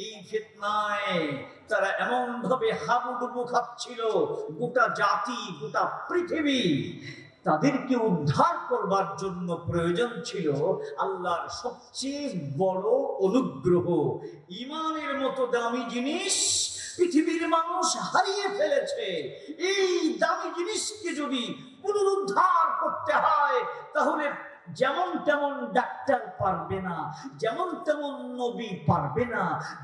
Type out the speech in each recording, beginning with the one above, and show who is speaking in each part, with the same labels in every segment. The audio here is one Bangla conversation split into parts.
Speaker 1: এই ফিতনায় তারা এমন ভাবে হাবুডুবু খাচ্ছিল, গোটা জাতি, গোটা পৃথিবী। তাদেরকে উদ্ধার করবার জন্য প্রয়োজন ছিল আল্লাহর সবচেয়ে বড় অনুগ্রহ। ঈমানের মতো দামি জিনিস পৃথিবীর মানুষ হারিয়ে ফেলেছে। এই দামি জিনিসকে যদি পুনরুদ্ধার করতে হয়, তাহলে যেমন তেমন ডাক্তার পারবে না, যেমন তেমন নবী পারবে না,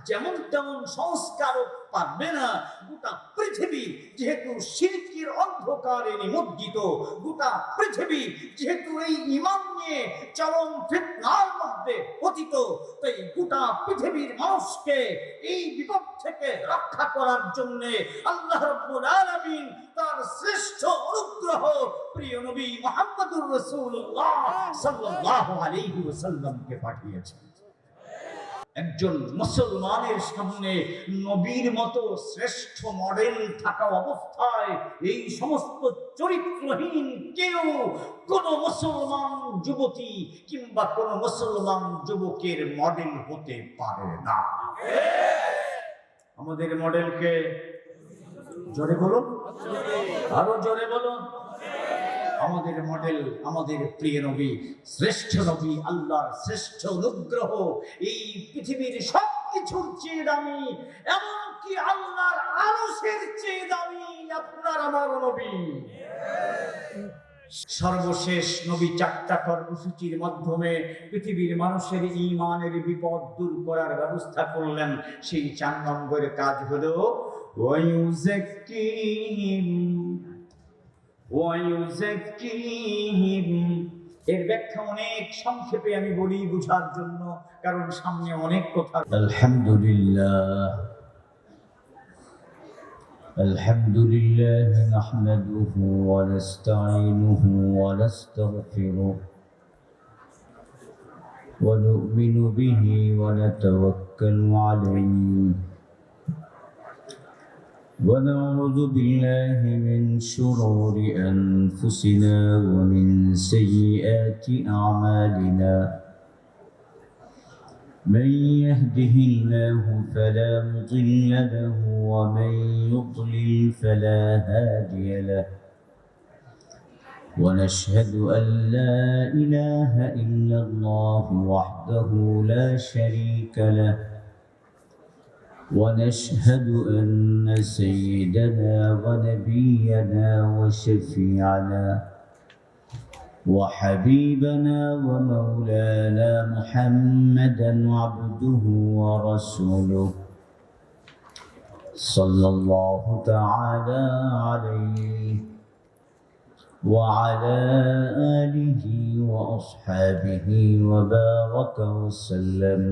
Speaker 1: যেমন তেমন সংস্কারক পারবে না। গোটা পৃথিবী যেহেতু শিরকের অন্ধকারে নিমজ্জিত, গোটা পৃথিবী যেহেতু এই ঈমান নিয়ে চরম ফিতনার মধ্যে পতিত, তাই গোটা পৃথিবীর মানুষকে এই বিপদ থেকে রক্ষা করার জন্য আল্লাহ রাব্বুল আলামিন তার শ্রেষ্ঠ অনুগ্রহ প্রিয় নবী মুহাম্মদুর রাসূলুল্লাহ সাল্লাল্লাহু আলাইহি ওয়াসাল্লামকে পাঠিয়েছেন। একজন মুসলমানের সামনে নবীর মতো শ্রেষ্ঠ মডেল থাকা অবস্থায় এই সমস্ত চরিত্রহীন কেউ কোন মুসলমান যুবতী কিংবা কোন মুসলমান যুবকের মডেল হতে পারে না। আমাদের মডেলকে জোরে বলুন, আরো জোরে বলুন। আমাদের মডেল আমাদের প্রিয় নবী, শ্রেষ্ঠ নবী, আল্লাহর শ্রেষ্ঠ অনুগ্রহ। এই পৃথিবীর সবকিছুর চেয়ে দামি, এমনকি আল্লাহর আরশের চেয়ে দামি আপনার আমার নবী। সর্বশেষ নবী 4টা কর্মসূচির মাধ্যমে পৃথিবীর মানুষের ঈমানের বিপদ দূর করার ব্যবস্থা করলেন। সেই 4 নম্বরের কাজ হলো এর ব্যাখ্যা অনেক সংক্ষেপে আমি বলি বুঝার জন্য, কারণ সামনে অনেক কথা।
Speaker 2: আলহামদুলিল্লাহ নাহমাদুহু ওয়া নাস্তাঈনুহু ওয়া নাস্তাগফিরুহ ওয়া নু'মিনু বিহি ওয়া নাতাওয়াক্কালু আলাইহি ونعوذ بالله من شرور أنفسنا ومن سيئات أعمالنا من يهده الله فلا مضل له ومن يضلل فلا هادي له ونشهد أن لا إله إلا الله وحده لا شريك له ونشهد أن سيدنا ونبينا وشفيعنا وحبيبنا ومولانا محمدا عبده ورسوله صلى الله تعالى عليه وعلى آله وأصحابه وبارك وسلم.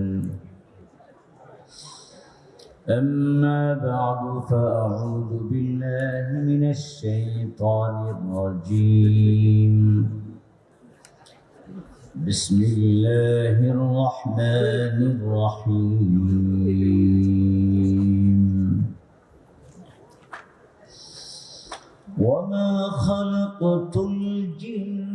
Speaker 2: أما بعد فأعوذ بالله من الشيطان الرجيم. بسم الله الرحمن الرحيم. وما خلقت الجن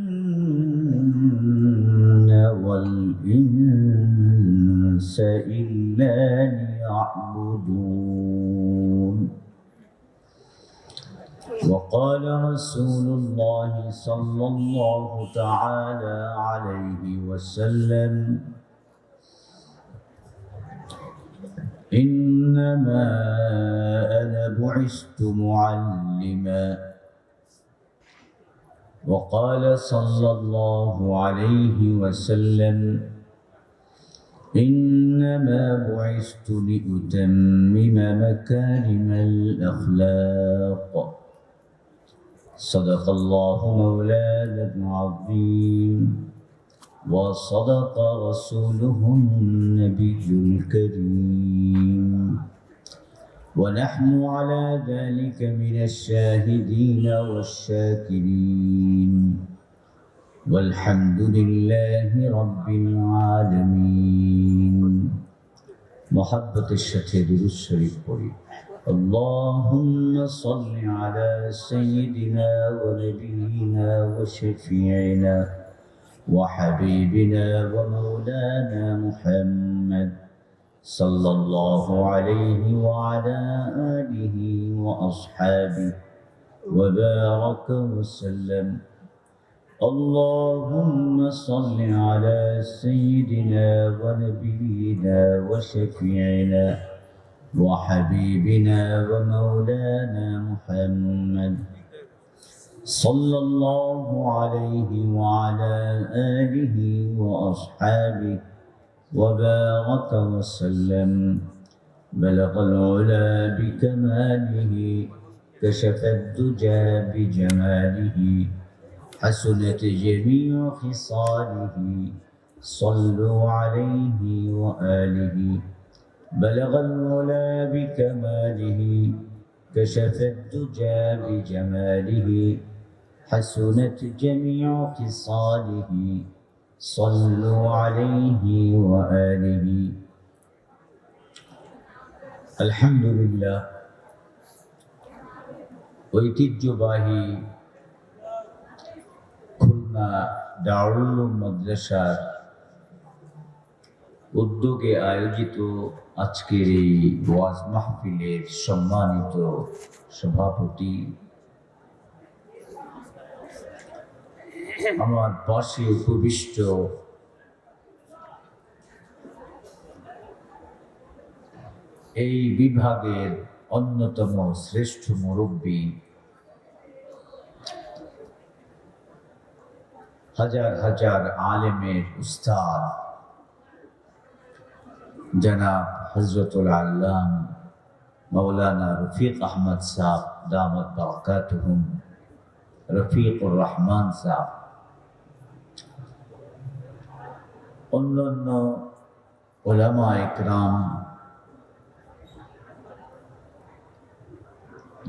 Speaker 2: والإنس إلا ليعبدون. وقال رسول الله صلى الله تعالى عليه وسلم إنما أنا بعثت معلما. وقال صلى الله عليه وسلم إنما بعثت لأتمم مكارم الأخلاق. صدق الله مولانا العظيم وصدق رسوله النبي الكريم ونحن على ذلك من الشاهدين والشاكرين والحمد لله رب العالمين. محبة الشتير الشريف قريب. اللهم صل على سيدنا ونبينا وشفيعنا وحبيبنا ومولانا محمد صلى الله عليه وعلى آله وأصحابه وبارك وسلم. اللهم صل على سيدنا ونبينا وشفيعنا وحبيبنا ومولانا محمد صلى الله عليه وعلى آله وأصحابه وبارك وسلم. بلغ العلا بكماله كشف الدجى بجماله حسنت جميع خصاله صلوا عليه وآله. بلغ العلا بكماله كشف الدجى بجماله حسنت جميع خصاله صلوا عليه وآله. আলহামদুলিল্লাহ, ঐতিহ্যবাহী খুলনা দারুল উলুম মাদ্রাসার উদ্যোগে আয়োজিত আজকের এই ওয়াজ মাহফিলের সম্মানিত সভাপতি, আমার পাশে উপবিষ্ট এই বিভাগের অন্যতম শ্রেষ্ঠ মুরব্বী, হাজার হাজার আলেমের উস্তাদ জনাব হযরতুল আল্লাম মাওলানা রফিক আহমদ সাহেব দামাত বারাকাতুহুম, রফিকুর রহমান সাহেব, অন্যান্য উলামা ইকরাম,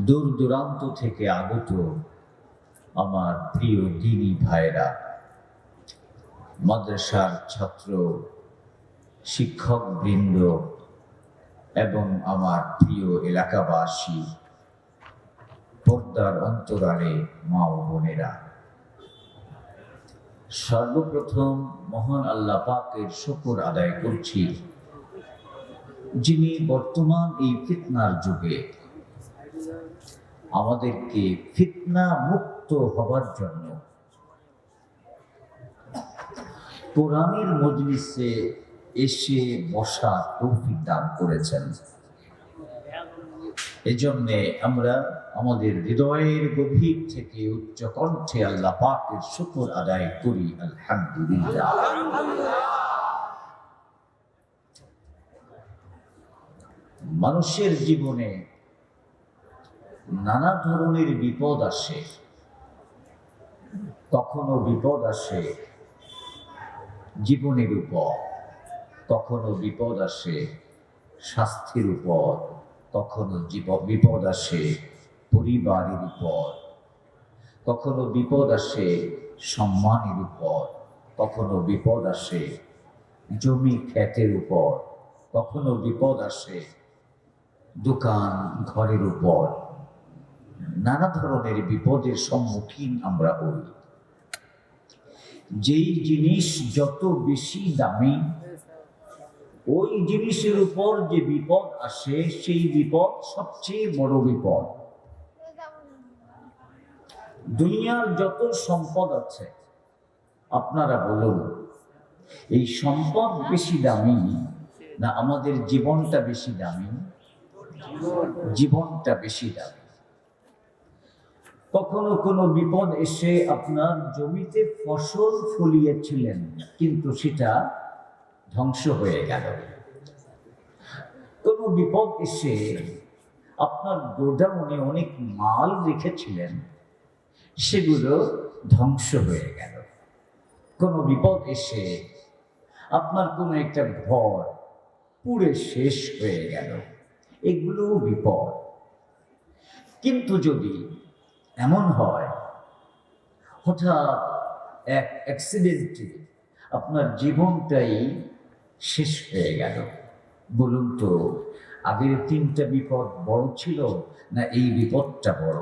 Speaker 2: দূর দূরান্ত থেকে আগত আমার প্রিয় দ্বীনী ভাইরা, মাদ্রাসার ছাত্র শিক্ষক বৃন্দ এবং আমার প্রিয় এলাকাবাসী, পর্দার অন্তরালে মা ও বোনেরা, সর্বপ্রথম মহান আল্লাহ পাকের শুকর আদায় করছি, যিনি বর্তমান এই ফিতনার যুগে আমাদেরকে ফিতনা মুক্ত হবার জন্য কোরআনের মজলিসে এসে বসা তৌফিক দান করেছেন। এজন্য আমরা আমাদের হৃদয়ের গভীর থেকে উচ্চ কণ্ঠে আল্লাহ পাকের শুকর আদায় করি, আলহামদুলিল্লাহ। মানুষের জীবনে নানা ধরনের বিপদ আসে। কখনো বিপদ আসে জীবনের উপর, কখনো বিপদ আসে স্বাস্থ্যের উপর, কখনো বিপদ আসে পরিবারের উপর, কখনো বিপদ আসে সম্মানের উপর, কখনো বিপদ আসে জমি ক্ষেতের উপর, কখনো বিপদ আসে দোকান ঘরের উপর। নানা ধরনের বিপদের সম্মুখীন আমরা হই। যেই জিনিস যত বেশি দামি, ওই জিনিসের উপর যে বিপদ আসে সেই বিপদ সবচেয়ে বড় বিপদ। দুনিয়ার যত সম্পদ আছে আপনারা বলুন, এই সম্পদ বেশি দামি না আমাদের জীবনটা বেশি দামি? জীবনটা বেশি দামি। কখনো কোনো বিপদ এসে আপনার জমিতে ফসল ফলিয়েছিলেন কিন্তু সেটা ধ্বংস হয়ে গেল। কোনো বিপদ এসে আপনার গোডাউনে অনেক মাল রেখেছিলেন, সেগুলো ধ্বংস হয়ে গেল। কোনো বিপদ এসে আপনার কোনো একটা ঘর পুড়ে শেষ হয়ে গেল, এগুলো বিপদ। কিন্তু যদি এমন হয় হঠাৎ এক অ্যাক্সিডেন্টে আপনার জীবনটাই শেষ হয়ে গেল, বলুন তো আগের তিনটা বিপদ বড় ছিল না এই বিপদটা বড়?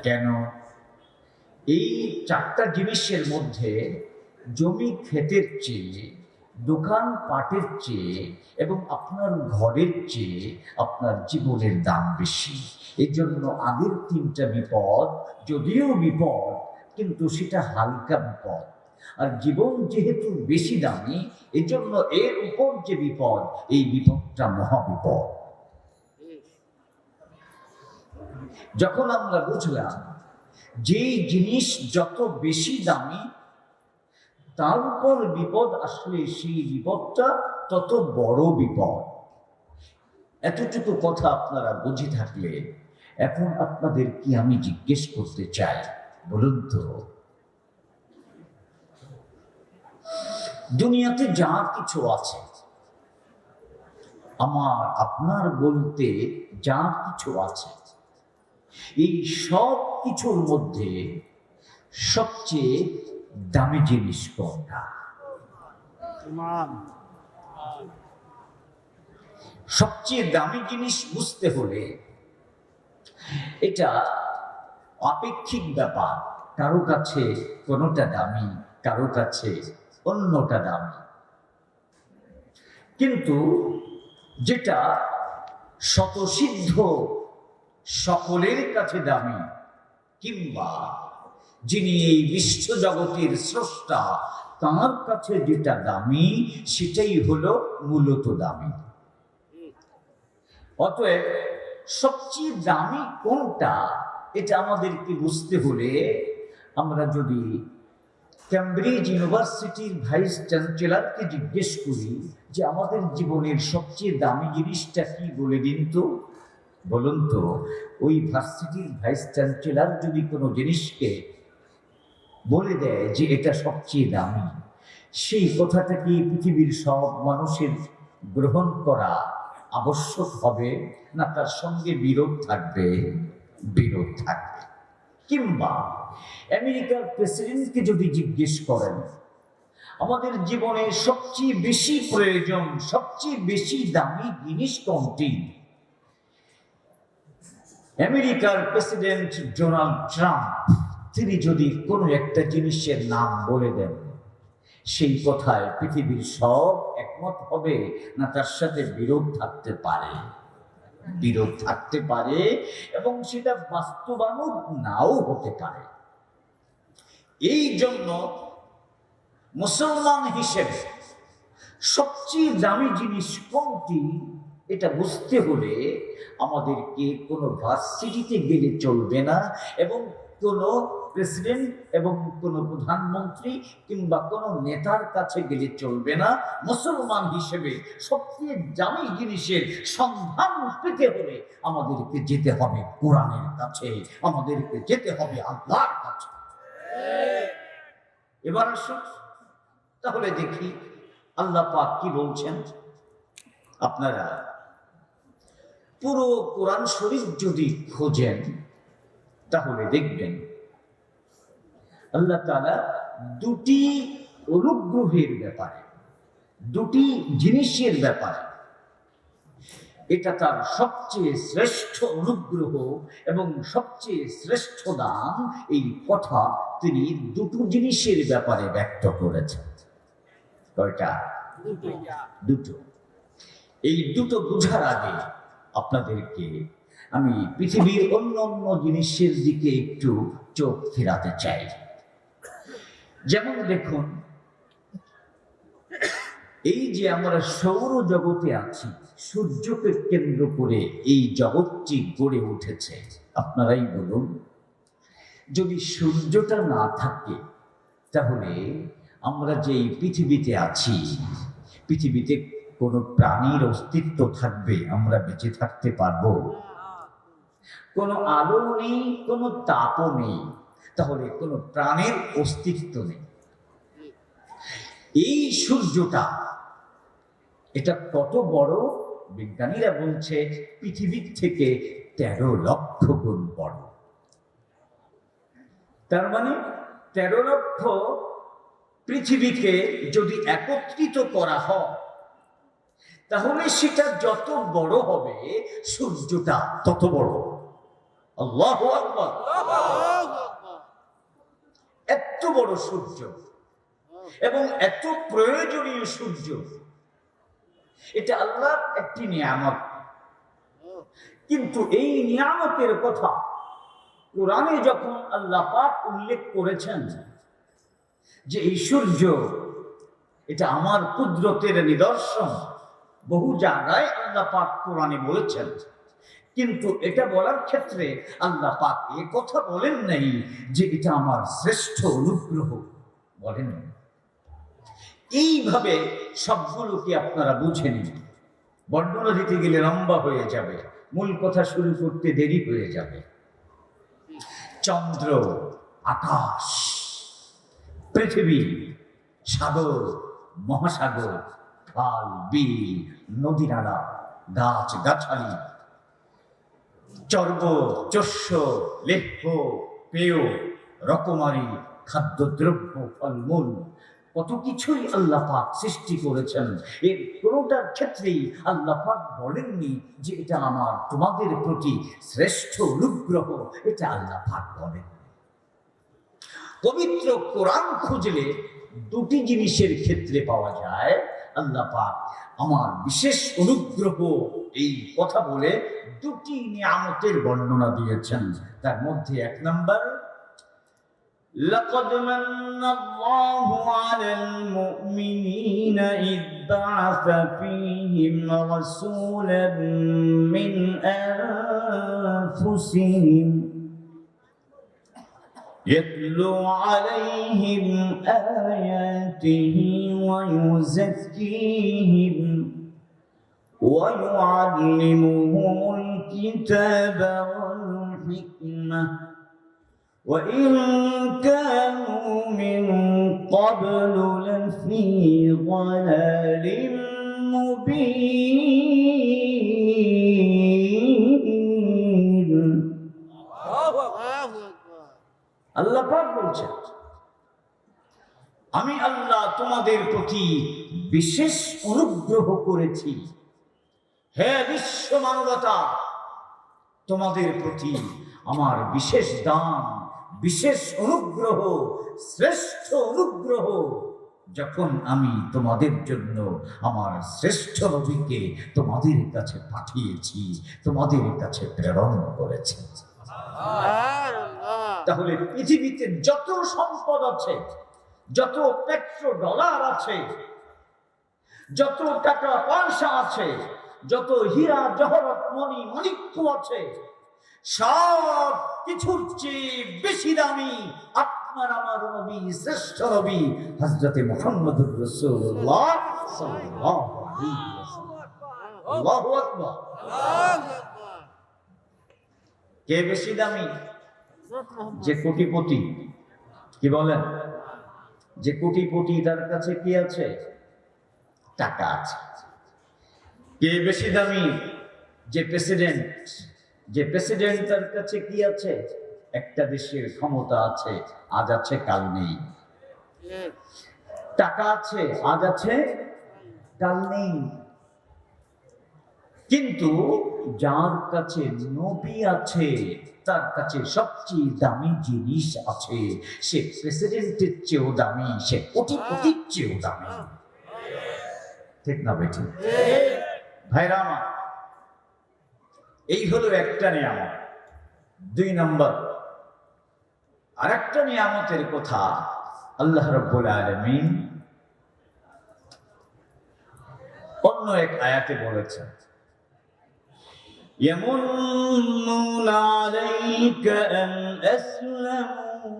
Speaker 2: কেন? এই চারটা জিনিসের মধ্যে জমি ক্ষেতের চেয়ে দোকান পাটের চেয়ে এবং আপনার ঘরের চেয়ে আপনার জীবনের দাম বেশি। এই জন্য আগের তিনটা বিপদ যদিও বিপদ, কিন্তু সেটা হালকা বিপদ। আর জীবন যেহেতু বেশি দামি, এই জন্য এর উপর যে বিপদ, এই বিপদটা মহাবিপদ। যখন আমরা বুঝলাম যেই জিনিস যত বেশি দামি তার উপর বিপদ আসলে সেই বিপদটা তত বড় বিপদ, এতটুকু কথা আপনারা বুঝে থাকলে এখন আপনাদের কি আমি জিজ্ঞেস করতে চাই, বলুন তো, দুনিয়াতে যা কিছু আছে, আমার আপনার বলতে যা কিছু আছে, এই সব কিছুর মধ্যে সবচেয়ে দামি জিনিস কোনটা? সবচেয়ে দামি জিনিস বুঝতে হলে এটা আপেক্ষিক ব্যাপার। কারো কাছে কোনোটা দামি, কারো কাছে অন্যটা দামি, কিন্তু যেটা স্বতঃসিদ্ধ সকলের কাছে দামি, কিংবা যিনি এই বিশ্ব জগতের স্রষ্টা তার কাছে যেটা দামি সেটাই হলো মূলত দামি। অতএব সবচেয়ে দামি কোনটা এটা আমাদেরকে বুঝতে হলে আমরা যদি ক্যামব্রিজ ইউনিভার্সিটির ভাইস চ্যান্সেলরকে জিজ্ঞেস করি যে আমাদের জীবনের সবচেয়ে দামি জিনিসটা কি, বলে দিন তো, বলুন তো, ওই ভার্সিটির ভাইস চ্যান্সেলর যদি কোনো জিনিসকে বলে দেয় যে এটা সবচেয়ে দামি, সেই কথাটা কি পৃথিবীর সব মানুষের গ্রহণ করা আবশ্যক হবে, না তার সঙ্গে বিরোধ থাকবে? বিরোধ থাকবে। কিংবা আমেরিকার প্রেসিডেন্টকে যদি জিজ্ঞেস করেন আমাদের জীবনের সবচেয়ে বেশি প্রয়োজন, সবচেয়ে বেশি দামি জিনিস কোনটি, আমেরিকার প্রেসিডেন্ট ডোনাল্ড ট্রাম্প তিনি যদি কোনো একটা জিনিসের নাম বলে দেন, সেই কথায় পৃথিবীর সব একমত হবে, না তার সাথে বিরোধ থাকতে পারে? বিরোধ থাকতে পারে, এবং সেটা বাস্তবায়ন নাও হতে পারে। এই জন্য মুসলমান হিসেবে সবচেয়ে দামি জিনিস কোনটি এটা বুঝতে হলে আমাদেরকে কোনো ভার্সিটিতে গেলে চলবে না, এবং কোনো প্রেসিডেন্ট এবং কোনো প্রধানমন্ত্রী কিংবা কোনো নেতার কাছে গেলে চলবে না। মুসলমান হিসেবে সবচেয়ে দামি জিনিসের সন্ধান পেতে হলে আমাদেরকে যেতে হবে কোরআনের কাছে, আমাদেরকে যেতে হবে আল্লাহর কাছে। এবার আসুন তাহলে দেখি আল্লাহ পাক কি বলছেন। আপনারা পুরো কোরআন শরীফ যদি খোঁজেন তাহলে দেখবেন আল্লাহ তাআলা দুটি অনুগ্রহের ব্যাপারে, দুটি জিনিসের ব্যাপারে, এটা তার সবচেয়ে শ্রেষ্ঠ অনুগ্রহ এবং সবচেয়ে শ্রেষ্ঠ দান, এই কথা তিনি দুটো জিনিসের ব্যাপারে ব্যক্ত করেছেন। কয়টা? দুটো। এই দুটো বোঝার আগে আপনাদেরকে আমি পৃথিবীর অন্য অন্য জিনিসের দিকে একটু চোখ ফেরাতে চাই। যেমন দেখুন, এই যে আমরা সৌর জগতে আছি, সূর্যকে কেন্দ্র করে এই জগৎটি গড়ে উঠেছে। আপনারাই বলুন, যদি সূর্যটা না থাকে তাহলে আমরা যে এই পৃথিবীতে আছি, পৃথিবীতে কোনো প্রাণীর অস্তিত্ব থাকবে? আমরা বেঁচে থাকতে পারবো? কোনো আলো নেই, কোনো তাপও নেই, তাহলে কোনো প্রাণের অস্তিত্ব নেই। এই সূর্যটা এটা কত বড়? বিজ্ঞানীরা বলছে পৃথিবীর থেকে 13 লক্ষ গুণ বড়। তার মানে 13 লক্ষ পৃথিবীকে যদি একত্রিত করা হয় তাহলে সেটা যত বড় হবে সূর্যটা তত বড়। আল্লাহু আকবার! এত বড় সূর্য, এবং এত প্রয়োজনীয় সূর্য, এটা আল্লাহর একটি নিয়ামত। কিন্তু এই নিয়ামতের কথা কোরআনে যখন আল্লাহ পাক উল্লেখ করেছেন যে এই সূর্য এটা আমার কুদরতের নিদর্শন, বহু জায়গায় আল্লাহ পাক কোরআনে বলেছেন, কিন্তু এটা বলার ক্ষেত্রে আল্লাহ পাক এ কথা বলেন নাই যে এটা আমার শ্রেষ্ঠ অনুগ্রহ, বলেন। এইভাবে সবগুলোকে আপনারা বুঝে নিন। বর্ণনা দিতে গেলে লম্বা হয়ে যাবে, মূল কথা শুরু করতে দেরি হয়ে যাবে। চন্দ্র, আকাশ, পৃথিবী, সাগর, মহাসাগর, খাল, বিল, নদী নালা, গাছ গাছালি, চর্ব, চস্য, লেখ্য, পেয়, রকমারি, খাদ্যদ্রব্য, ফলমূল, কত কিছুই আল্লাহ পাক সৃষ্টি করেছেন। এর কোনোটার ক্ষেত্রেই আল্লাহ পাক বলেননি যে এটা আমার তোমাদের প্রতি শ্রেষ্ঠ অনুগ্রহ, এটা আল্লাহ পাক বলেন। পবিত্র কোরআন খুঁজলে দুটি জিনিসের ক্ষেত্রে পাওয়া যায় আল্লাহ পাক আমার বিশেষ অনুগ্রহ এই কথা বলে দুটি নিয়ামতের বর্ণনা দিয়েছেন। তার মধ্যে এক নম্বর, لقد من الله على المؤمنين إذ بعث فيهم رسولا من أنفسهم يتلو عليهم آياته ويزكيهم ويعلمهم الكتاب والحكمة وإن كانوا من قبل لفي ضلال مبين। আল্লাহ পাক বলছেন, আমি আল্লাহ তোমাদের প্রতি বিশেষ অনুগ্রহ করেছি। হে বিশ্ব মানবতা, তোমাদের প্রতি আমার বিশেষ দান, বিশেষ অনুগ্রহ, শ্রেষ্ঠ অনুগ্রহ, যখন আমি তোমাদের জন্য আমার শ্রেষ্ঠ নবীকে তোমাদের কাছে পাঠিয়েছি, তোমাদের কাছে প্রেরণ করেছি। তাহলে পৃথিবীতে যত সম্পদ আছে, যত পেট্রো ডলার আছে, যত টাকা পয়সা আছে, যত হীরা জহরত মণি মাণিক্য আছে, সব কিছুর চেয়ে বেশি দামি আপনার আমার নবী, শ্রেষ্ঠ নবী হযরত মুহাম্মদুর রাসূলুল্লাহ সাল্লাল্লাহু আলাইহি ওয়াসাল্লাম। আল্লাহু আকবার। কে বেশি দামি? যে কোটিপতি। কি বলেন? যে কোটিপতি, তার কাছে কি আছে? টাকা আছে। কে বেশি দামি? যে প্রেসিডেন্ট। যে প্রেসিডেন্ট, তার কাছে কি আছে? একটা দেশের ক্ষমতা আছে, আজ আছে কাল নেই। টাকা আছে, আজ আছে কাল নেই। কিন্তু যার কাছে নবী আছে, তার কাছে সবচেয়ে দামি জিনিস আছে। সে প্রেসিডেন্টের চেয়েও দামি, সে কোটিপতির চেয়েও দামি। ঠিক না বেঠিক? ভাইরা আমার, এই হলো একটা নিয়ামত। দুই নম্বর আরেকটা নিয়ামতের কথা আল্লাহ রাব্বুল আলামিন অন্য এক আয়াতে বলেছেন, ইয়ামুন্নুনা আলাইকা আন আসলামু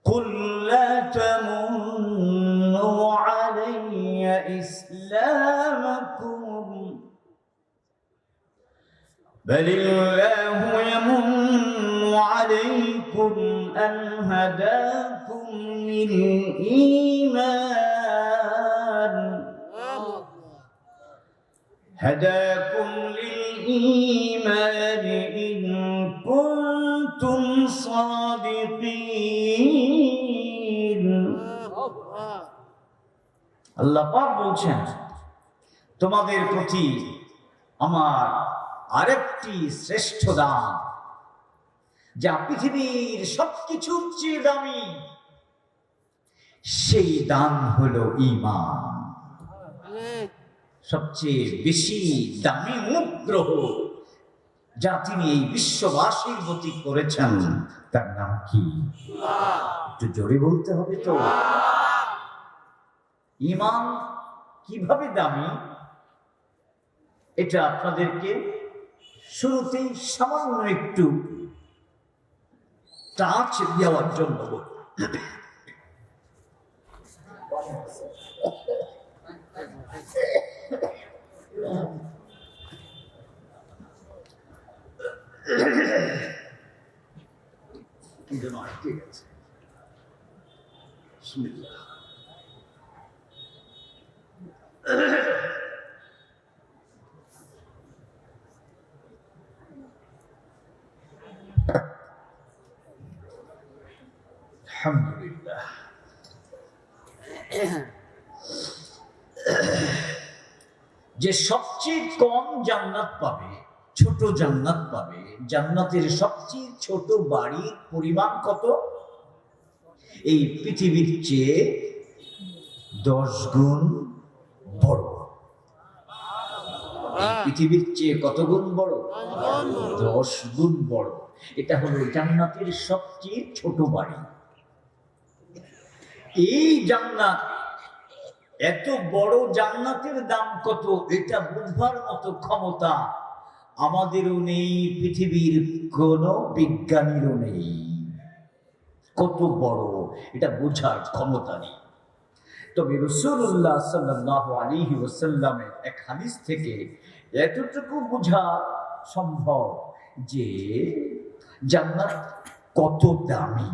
Speaker 2: কুল লা তামুন্নু আলাইয়া ইসলামাকুম بل الله يمن عليكم أن هداكم للإيمان إن كنتم صادقين। আল্লাহ পাক বলছেন, তোমাদের প্রতি আমার আরেকটি শ্রেষ্ঠ দান, যা পৃথিবীর সবকিছুর চেয়ে দামি, সেই দান হলো ঈমান। সবচেয়ে বেশি দামি অনুগ্রহ যা তিনি এই বিশ্ববাসীর প্রতি করেছেন তার নাম কি? একটু জোরে বলতে হবে তো। ঈমান কিভাবে দামি এটা আপনাদেরকে শুরুতেই সামান্য একটু টাচ দেওয়ার জন্য বলি। ঠিক আছে, বিসমিল্লাহ। আলহামদুলিল্লাহ। যে সবচেয়ে কম জান্নাত পাবে, ছোট জান্নাত পাবে, জান্নাতের সবচেয়ে ছোট বাড়ির পরিমাণ কত? এই পৃথিবীর চেয়ে 10 গুণ বড়। পৃথিবীর চেয়ে কত গুণ বড়? 10 গুণ বড়। এটা হলো জান্নাতের সবচেয়ে ছোট বাড়ি। এই জান্নাত, এত বড় জান্নাতের দাম কত এটা বুঝবার মতো ক্ষমতা আমাদেরও নেই, পৃথিবীর কোন বিজ্ঞানীরও নেই। কত বড় এটা বোঝার ক্ষমতা নেই। তবে রাসূলুল্লাহ সাল্লাল্লাহু আলাইহি ওয়াসাল্লামের এক হাদিস থেকে এতটুকু বোঝা সম্ভব যে জান্নাত কত দামি।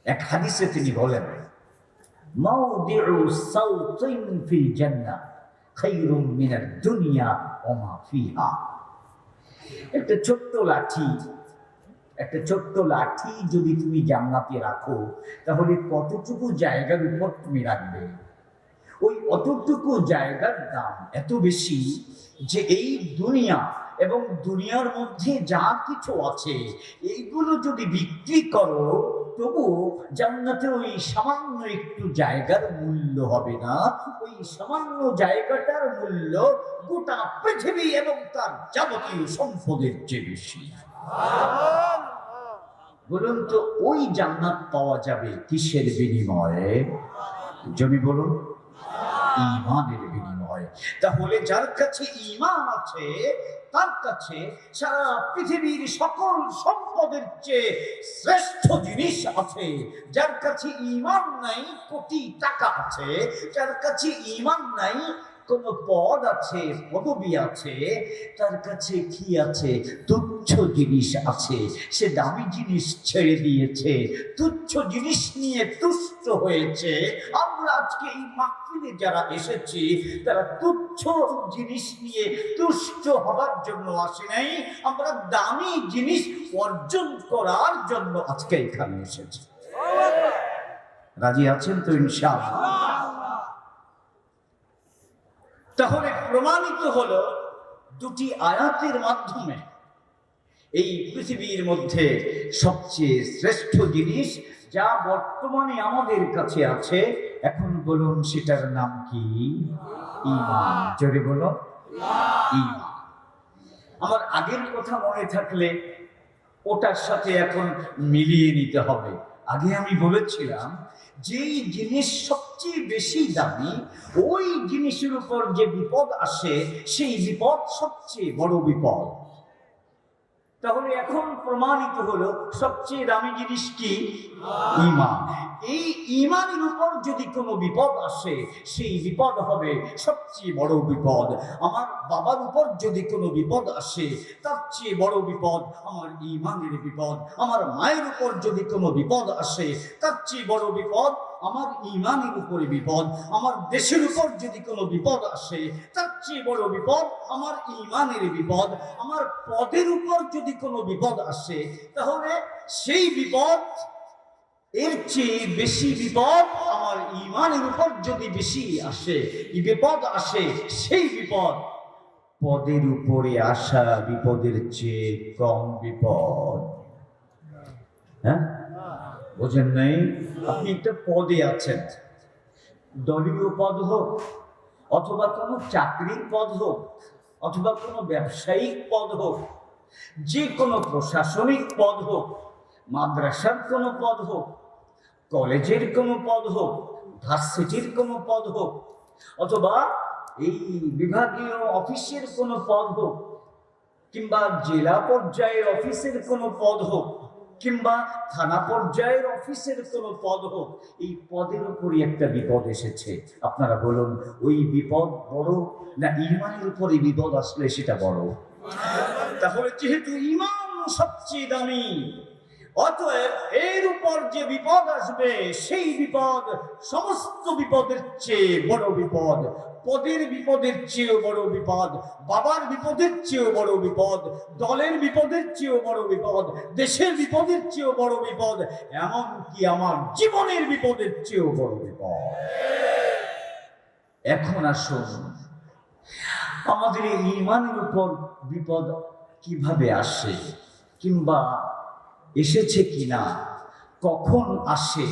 Speaker 2: এক হাদিসে তিনি বলেন, মাউদিউ সাউতিন ফিল জান্নাহ খায়রুম মিনাদ দুনিয়া ওয়া মা ফিহা। একটা ছোট্ট লাঠি যদি তুমি জান্নাতে রাখো তাহলে কতটুকু জায়গার উপর তুমি রাখবে? ওই অতটুকু জায়গার দাম এত বেশি যে এই দুনিয়া এবং দুনিয়ার মধ্যে যা কিছু আছে এইগুলো যদি বিক্রি করো তবু জান্নাতে ওই সামান্য একটু জায়গার মূল্য হবে না। ওই সামান্য জায়গাটার মূল্য গোটা পৃথিবী এবং তার যাবতীয় সম্পদের চেয়ে বেশি। বলুন তো, ওই জান্নাত পাওয়া যাবে কিসের বিনিময়ে? যদি বলুন, ঈমানের বিনিময়ে। তাহলে যার কাছে ঈমান আছে তার কাছে সারা পৃথিবীর সকল সম্পদের চেয়ে শ্রেষ্ঠ জিনিস আছে। যার কাছে ঈমান নাই কোটি টাকা আছে, যার কাছে ঈমান নাই কোন পদ আছে, পদবি আছে, তার কাছে কি আছে? তুচ্ছ জিনিস আছে। সে দামি জিনিস ছেড়ে দিয়েছে, তুচ্ছ জিনিস নিয়ে তুষ্ট হয়েছে। আমরা আজকে এই মাহফিলে যারা এসেছি তারা তুচ্ছ জিনিস নিয়ে তুষ্ট হবার জন্য আসি নাই, আমরা দামি জিনিস অর্জন করার জন্য আজকে এখানে এসেছি। রাজি আছেন তো ইনশাআল্লাহ? তাহলে প্রমাণিত হলো দুটি আয়াতের মাধ্যমে এই পৃথিবীর মধ্যে সবচেয়ে শ্রেষ্ঠ জিনিস যা বর্তমানে আমাদের কাছে আছে, এখন বলুন সেটার নাম কি? ঈমান। জোরে বলো, ঈমান। আমার আগের কথা মনে থাকলে ওটার সাথে এখন মিলিয়ে নিতে হবে। আগে আমি বলেছিলাম যেই জিনিস সবচেয়ে বেশি দামি ওই জিনিসের উপর যে বিপদ আসে সেই বিপদ সবচেয়ে বড় বিপদ। তাহলে এখন প্রমাণিত হলো সবচেয়ে দামি জিনিস কি? ঈমান। এই ঈমানের উপর যদি কোনো বিপদ আসে সেই বিপদ হবে সবচেয়ে বড় বিপদ। আমার বাবার উপর যদি কোনো বিপদ আসে তার চেয়ে বড় বিপদ আমার ঈমানের বিপদ। আমার মায়ের উপর যদি কোনো বিপদ আসে তার চেয়ে বড় বিপদ আমার ঈমানের উপরে বিপদ। আমার দেশের উপর যদি কোনো বিপদ আসে তার চেয়ে বড় বিপদ আমার ঈমানের বিপদ। আমার পদের উপর যদি কোনো বিপদ আসে তাহলে সেই বিপদ এর চেয়ে বেশি বিপদ আমার ঈমানের উপর যদি বেশি আসে, বিপদ আসে, সেই বিপদ পদের উপরে আসা বিপদের চেয়ে কম বিপদ। হ্যাঁ,
Speaker 1: বোঝেন নাই? আপনি একটা পদে আছেন, দলীয় পদ হোক, অথবা কোনো চাকরির পদ হোক, অথবা কোনো ব্যবসায়িক পদ হোক, যে কোনো প্রশাসনিক পদ হোক, মাদ্রাসার কোনো পদ হোক, কলেজের কোনো পদ হোক, ভার্সিটির কোনো পদ হোক, অথবা এই বিভাগীয় অফিসের কোনো পদ হোক, কিংবা জেলা পর্যায়ের অফিসের কোনো পদ হোক, কিংবা থানা পর্যায়ের অফিসের কোনো পদ হোক, এই পদের উপরই একটা বিপদ এসেছে। আপনারা বলুন, ওই বিপদ বড় না ঈমানের উপরে বিপদ আসলে সেটা বড়? তাহলে যেহেতু ঈমান সবচেয়ে দামি, অতএব এর উপর যে বিপদ আসবে সেই বিপদ সমস্ত বিপদের চেয়ে বড় বিপদ। পদের বিপদের চেয়েও বড় বিপদ, বাবার বিপদের চেয়েও বড় বিপদ, দলের বিপদের চেয়েও বড় বিপদ, দেশের বিপদের চেয়েও বড় বিপদ, এমনকি আমার জীবনের বিপদের চেয়েও বড় বিপদ। এখন আসুন, আমাদের এই ঈমানের উপর বিপদ কিভাবে আসে, কিংবা এসেছে কিনা, কখন আসে,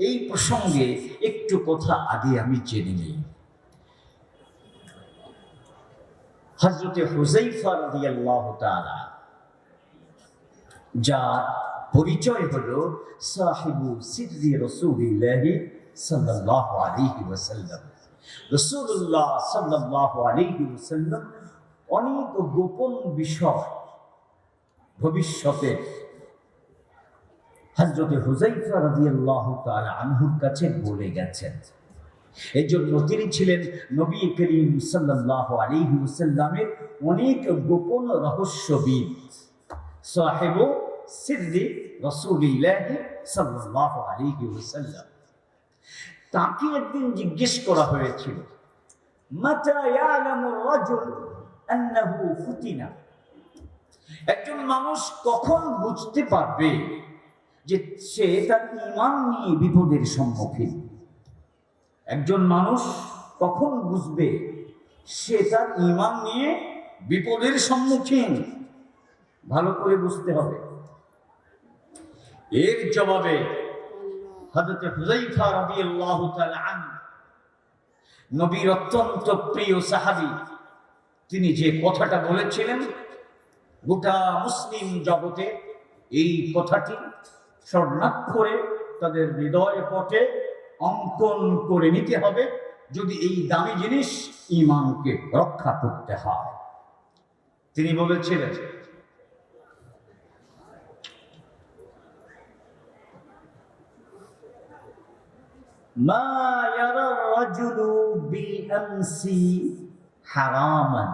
Speaker 1: এই প্রসঙ্গে একটু কথা আগে আমি জেনে নিই। হযরতে হুযায়ফা রাদিয়াল্লাহু তাআলা, যার পরিচয় হলো সাহিবু সিররি রাসূলিল্লাহি সাল্লাল্লাহু আলাইহি ওয়াসাল্লাম। রাসূলুল্লাহ সাল্লাল্লাহু আলাইহি ওয়াসাল্লাম অনেক গোপন বিষয় ভবিষ্যতে হযরতে হুযায়ফা রাদিয়াল্লাহু তাআলা আনহুর কাছে বলে গেছেন। এই জন্য তিনি ছিলেন নবী করিম সাল্লাল্লাহু আলাইহি ওয়াসাল্লামের অনেক গোপন রহস্যবিদ, সাহিবু সিররি রাসূলিল্লাহি সাল্লাল্লাহু আলাইহি ওয়াসাল্লাম। তাকে একদিন জিজ্ঞেস করা হয়েছিল, মাতা ইয়ালামু রাজুল আন্নাহু ফুতিনা, একজন মানুষ কখন বুঝতে পারবে যে সে তার ঈমান নিয়ে বিপদের সম্মুখীন? একজন মানুষ কখন বুঝবে সে তার ঈমান নিয়ে বিপদের সম্মুখীন? ভালো করে বুঝতে হবে। এর জবাবে হযরত হুযায়ফা রাদিয়াল্লাহু তাআলা আনহু, নবীর অত্যন্ত প্রিয় সাহাবী, তিনি যে কথাটা বলেছিলেন, গোটা মুসলিম জগতে এই কথাটি স্বর্ণাক্ষরে তাদের হৃদয় পটে অঙ্কন করে নিতে হবে, যদি এই দামি জিনিস ঈমানকে রক্ষা করতে হয়। তিনি বলেছিলেন, মা ইয়ারা রাজুলু বিল আমসি হারামান,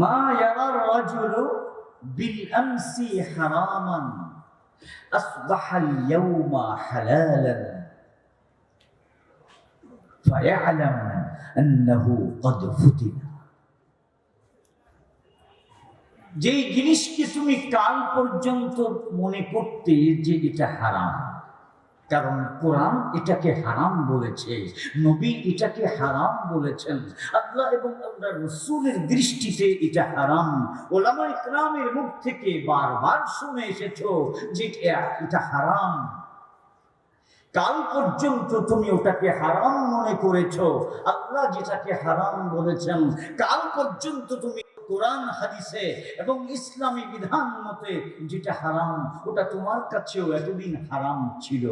Speaker 1: মা ইয়ারা রাজুলু বিল আমসি হারামান আসবাহাল ইয়াউমা হালালান ফায়ালাম আন্নাহু ক্বাদ ফুতিনা। যেই জিনিসকে তুমি কাল পর্যন্ত মনে করতে যে এটা হারাম, কারণ কোরআন এটাকে হারাম বলেছে, নবী এটাকে হারাম বলেছেন, আল্লাহ এবং আল্লাহর রাসূলের দৃষ্টিতে এটা হারাম, উলামায়ে কেরামের মুখ থেকে বারবার শুনে এসেছো যে এটা হারাম। কাল পর্যন্ত তুমি ওটাকে হারাম মনে করেছো, আল্লাহ যেটাকে হারাম বলেছেন, কাল পর্যন্ত তুমি কোরআন হাদিসে এবং ইসলামী বিধান মতে যেটা হারাম, ওটা তোমার কাছেও এতদিন হারাম ছিল।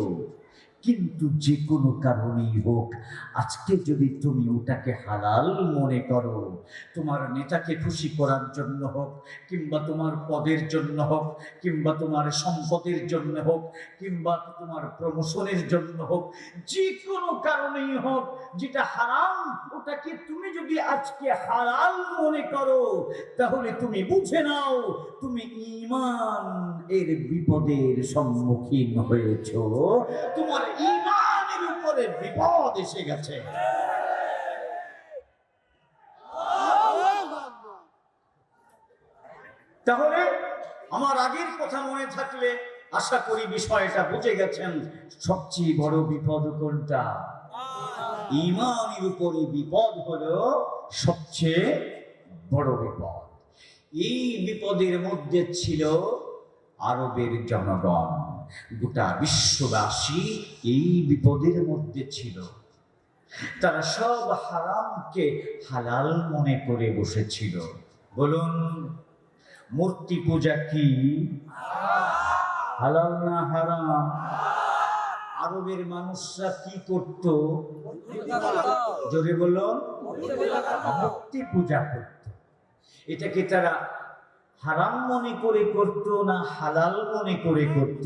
Speaker 1: কিন্তু যে কোনো কারণেই হোক, আজকে যদি তুমি ওটাকে হালাল মনে করো, তোমার নেতাকে খুশি করার জন্য হোক, কিংবা তোমার পদের জন্য হোক, কিংবা তোমার সম্পদের জন্য হোক, কিংবা তোমার প্রমোশনের জন্য হোক, যে কোনো কারণেই হোক, যেটা হারাম ওটাকে তুমি যদি আজকে হালাল মনে করো, তাহলে তুমি বুঝে নাও তুমি ঈমান এর বিপদের সম্মুখীন হয়েছো, তোমার ঈমানের উপরে বিপদ এসে গেছে। তাহলে আমার আগের কথা মনে থাকলে আশা করি বিষয়টা বুঝে গেছেন, সবচেয়ে বড় বিপদ কোনটা? ঈমানের উপরে বিপদ হলো সবচেয়ে বড় বিপদ। এই বিপদের মধ্যে ছিল আরবের জনগণ।
Speaker 2: গোটা বিশ্ববাসী এই বিপদের মধ্যে ছিল। তারা সব হারামকে হালাল মনে করে বসেছিল। বলুন, মূর্তি পূজা কি হালাল না হারাম? আরবের মানুষরা কি করত? জোরে বলুন, মূর্তি পূজা করত। এটাকে তারা হারাম মনে করে করত না হালাল মনে করে করত?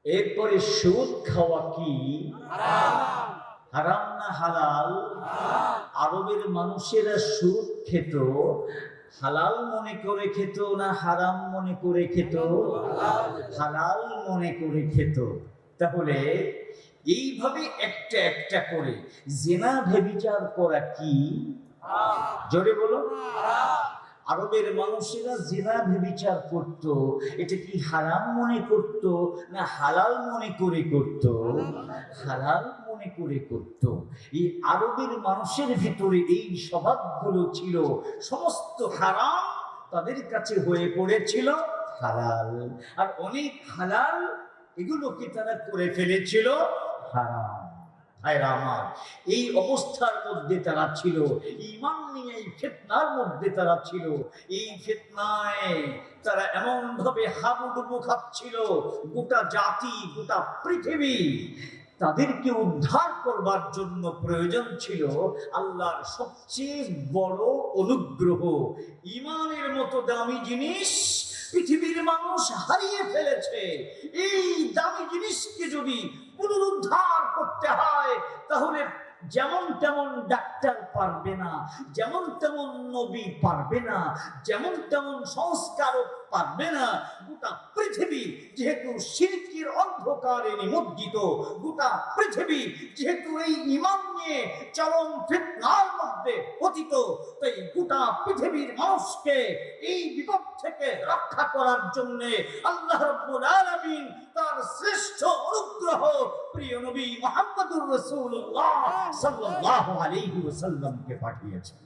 Speaker 2: এরপরে সুদ খাওয়া কি হারাম না হালাল? আরবের মানুষেরা সুদ খেত, হালাল মনে করে খেত না হারাম মনে করে খেত? হালাল মনে করে খেত। তাহলে এইভাবে একটা একটা করে জিনা ব্যভিচার করা কি? জোরে বলো। আরবের মানুষেরা জিনা ব্যভিচার করত, এটা কি হারাম মনে করত না হালাল মনে করে করত? হালাল মনে করে করত। এই আরবের মানুষের ভিতরে এই স্বভাবগুলো ছিল। সমস্ত হারাম তাদের কাছে হয়ে পড়েছিল হালাল, আর অনেক হালাল এগুলোকে তারা করে ফেলেছিল হারাম। আমার এই অবস্থার মধ্যে তারা ছিল, ঈমান নিয়ে এই ফিতনার মধ্যে তারা ছিল। এই ফিতনায় তারা এমন ভাবে হাবুডুবু খাচ্ছিল, গোটা জাতি গোটা পৃথিবী তাদেরকে উদ্ধার করবার জন্য প্রয়োজন ছিল আল্লাহর সবচেয়ে বড় অনুগ্রহ। ঈমানের মতো দামি জিনিস পৃথিবীর মানুষ হারিয়ে ফেলেছে। এই দামি জিনিসকে যদি পুনরুদ্ধার করতে হয় তাহলে যেমন তেমন ডাক্তার পারবে না, যেমন তেমন নবী পারবে না, যেমন তেমন সংস্কারক পারবে না। গোটা পৃথিবী যেহেতু শিরকের অন্ধকারে নিমজ্জিত, গোটা পৃথিবী যেহেতু এই ঈমান নিয়ে চরম ফিতনার মধ্যে পতিত, তাই গোটা পৃথিবীর মানুষকে এই বিপদ থেকে রক্ষা করার জন্য আল্লাহ রাব্বুল আলামিন তার শ্রেষ্ঠ অনুগ্রহ প্রিয় নবী মুহাম্মদুর রাসূলুল্লাহ সাল্লাল্লাহু আলাইহি ওয়াসাল্লামকে পাঠিয়েছেন।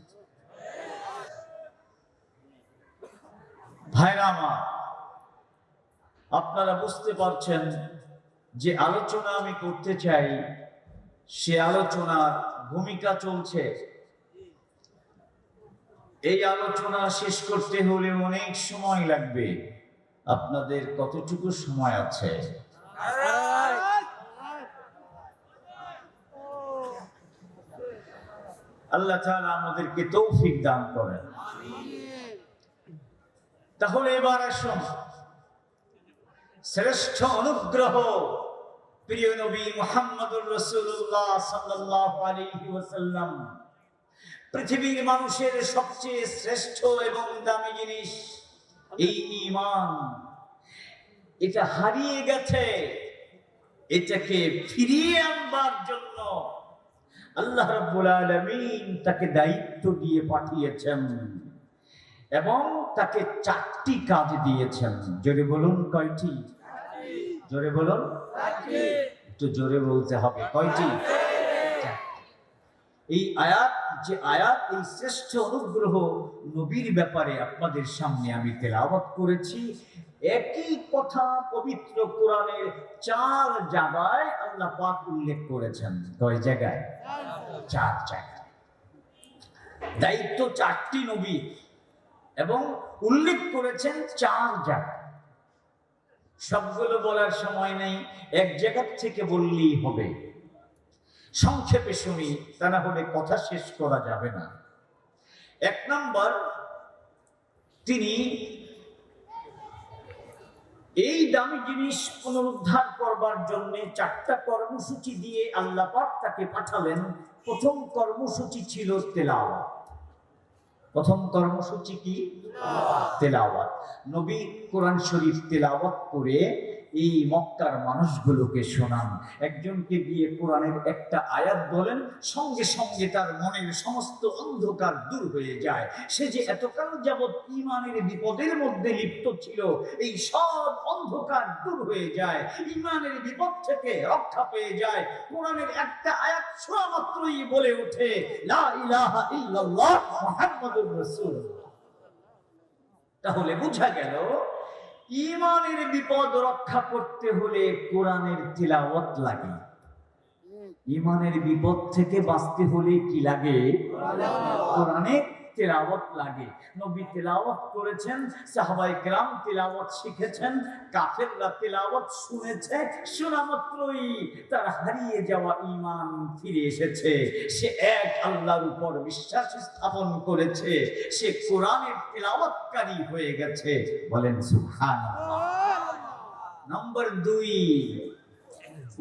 Speaker 2: ভাইরা আমার, আপনারা বুঝতে পারছেন যে আলোচনা আমি করতে চাই, সে আলোচনার ভূমিকা চলছে। এই আলোচনা শেষ করতে হলে অনেক সময় লাগবে। আপনাদের কতটুকু সময় আছে? আল্লাহ তাআলা আমাদেরকে তৌফিক দান করেন। তাহলে এবার আসুন, শ্রেষ্ঠ অনুগ্রহ প্রিয় নবী মুহাম্মদুর রাসূলুল্লাহ সাল্লাল্লাহু আলাইহি ওয়াসাল্লাম, পৃথিবীর মানুষের সবচেয়ে শ্রেষ্ঠ এবং দামি জিনিস এই ঈমান। এটা হারিয়ে গেছে, এটাকে ফিরিয়ে আনবার জন্য আল্লাহ রাব্বুল আলামিন তাকে দায়িত্ব দিয়ে পাঠিয়েছেন এবং তাকে 4টি কাজ দিয়েছেন। জোরে বলুন, কয়টি? জোরে বলুন, একটু জোরে বলতে হবে। কয়টি? এই আয়াত, যে আয়াত এই শ্রেষ্ঠ অনুগ্রহ নবীর ব্যাপারে আপনাদের সামনে আমি তেলাওয়াত করেছি, একই কথা পবিত্র কোরআনের 4 জায়গায় আল্লাহ পাক উল্লেখ করেছেন। কয় জায়গায়? 4 জায়গায়। দায়িত্ব 4টি নবী এবং উল্লেখ করেছেন 4 জায়গায়। সবগুলো বলার সময় নেই, এক জায়গা থেকে বললেই হবে। সংক্ষেপে শুনি, তা না হলে কথা শেষ করা যাবে না। 1 নম্বর, তিনি এই দামি জিনিস পুনরুদ্ধার করবার জন্য 4টা কর্মসূচি দিয়ে আল্লাহ পাক তাকে পাঠালেন। প্রথম কর্মসূচি ছিল তেলাওয়াত। প্রথম কর্মসূচি কি? তেলাওয়াত। নবী কোরআন শরীফ তেলাওয়াত করে এই মক্কার মানুষগুলোকে শোনান। একজনকে দিয়ে কোরআনের একটা আয়াত বলেন, সঙ্গে সঙ্গে তার মনের সমস্ত অন্ধকার দূর হয়ে যায়। সে যে এতকাল যাবৎ ঈমানের বিপদের মধ্যে লিপ্ত ছিল, এই সব অন্ধকার দূর হয়ে যায়, ঈমানের বিপদ থেকে রক্ষা পেয়ে যায়। কোরআনের একটা আয়াত শোনা মাত্রই বলে ওঠে, লা ইলাহা ইল্লাল্লাহ মুহাম্মাদুর রাসূলুল্লাহ। তাহলে বোঝা গেল ইমানের বিপদ রক্ষা করতে হলে কোরআনের তিলাওয়াত লাগে। ইমানের বিপদ থেকে বাঁচতে হলে কি লাগে? কোরআনের তেলাওয়াত লাগে। নবী তেলাওয়াত করেছেন, সাহাবায়ে কেরাম তেলাওয়াত শিখেছেন, কাফেররা তেলাওয়াত শুনেছে, শোনা মাত্রই তার হারিয়ে যাওয়া ঈমান ফিরে এসেছে। সে এক আল্লাহর উপর বিশ্বাস স্থাপন করেছে, সে কোরআনের তেলাওয়াতকারী হয়ে গেছে। বলেন সুবহানাল্লাহ। নম্বর 2,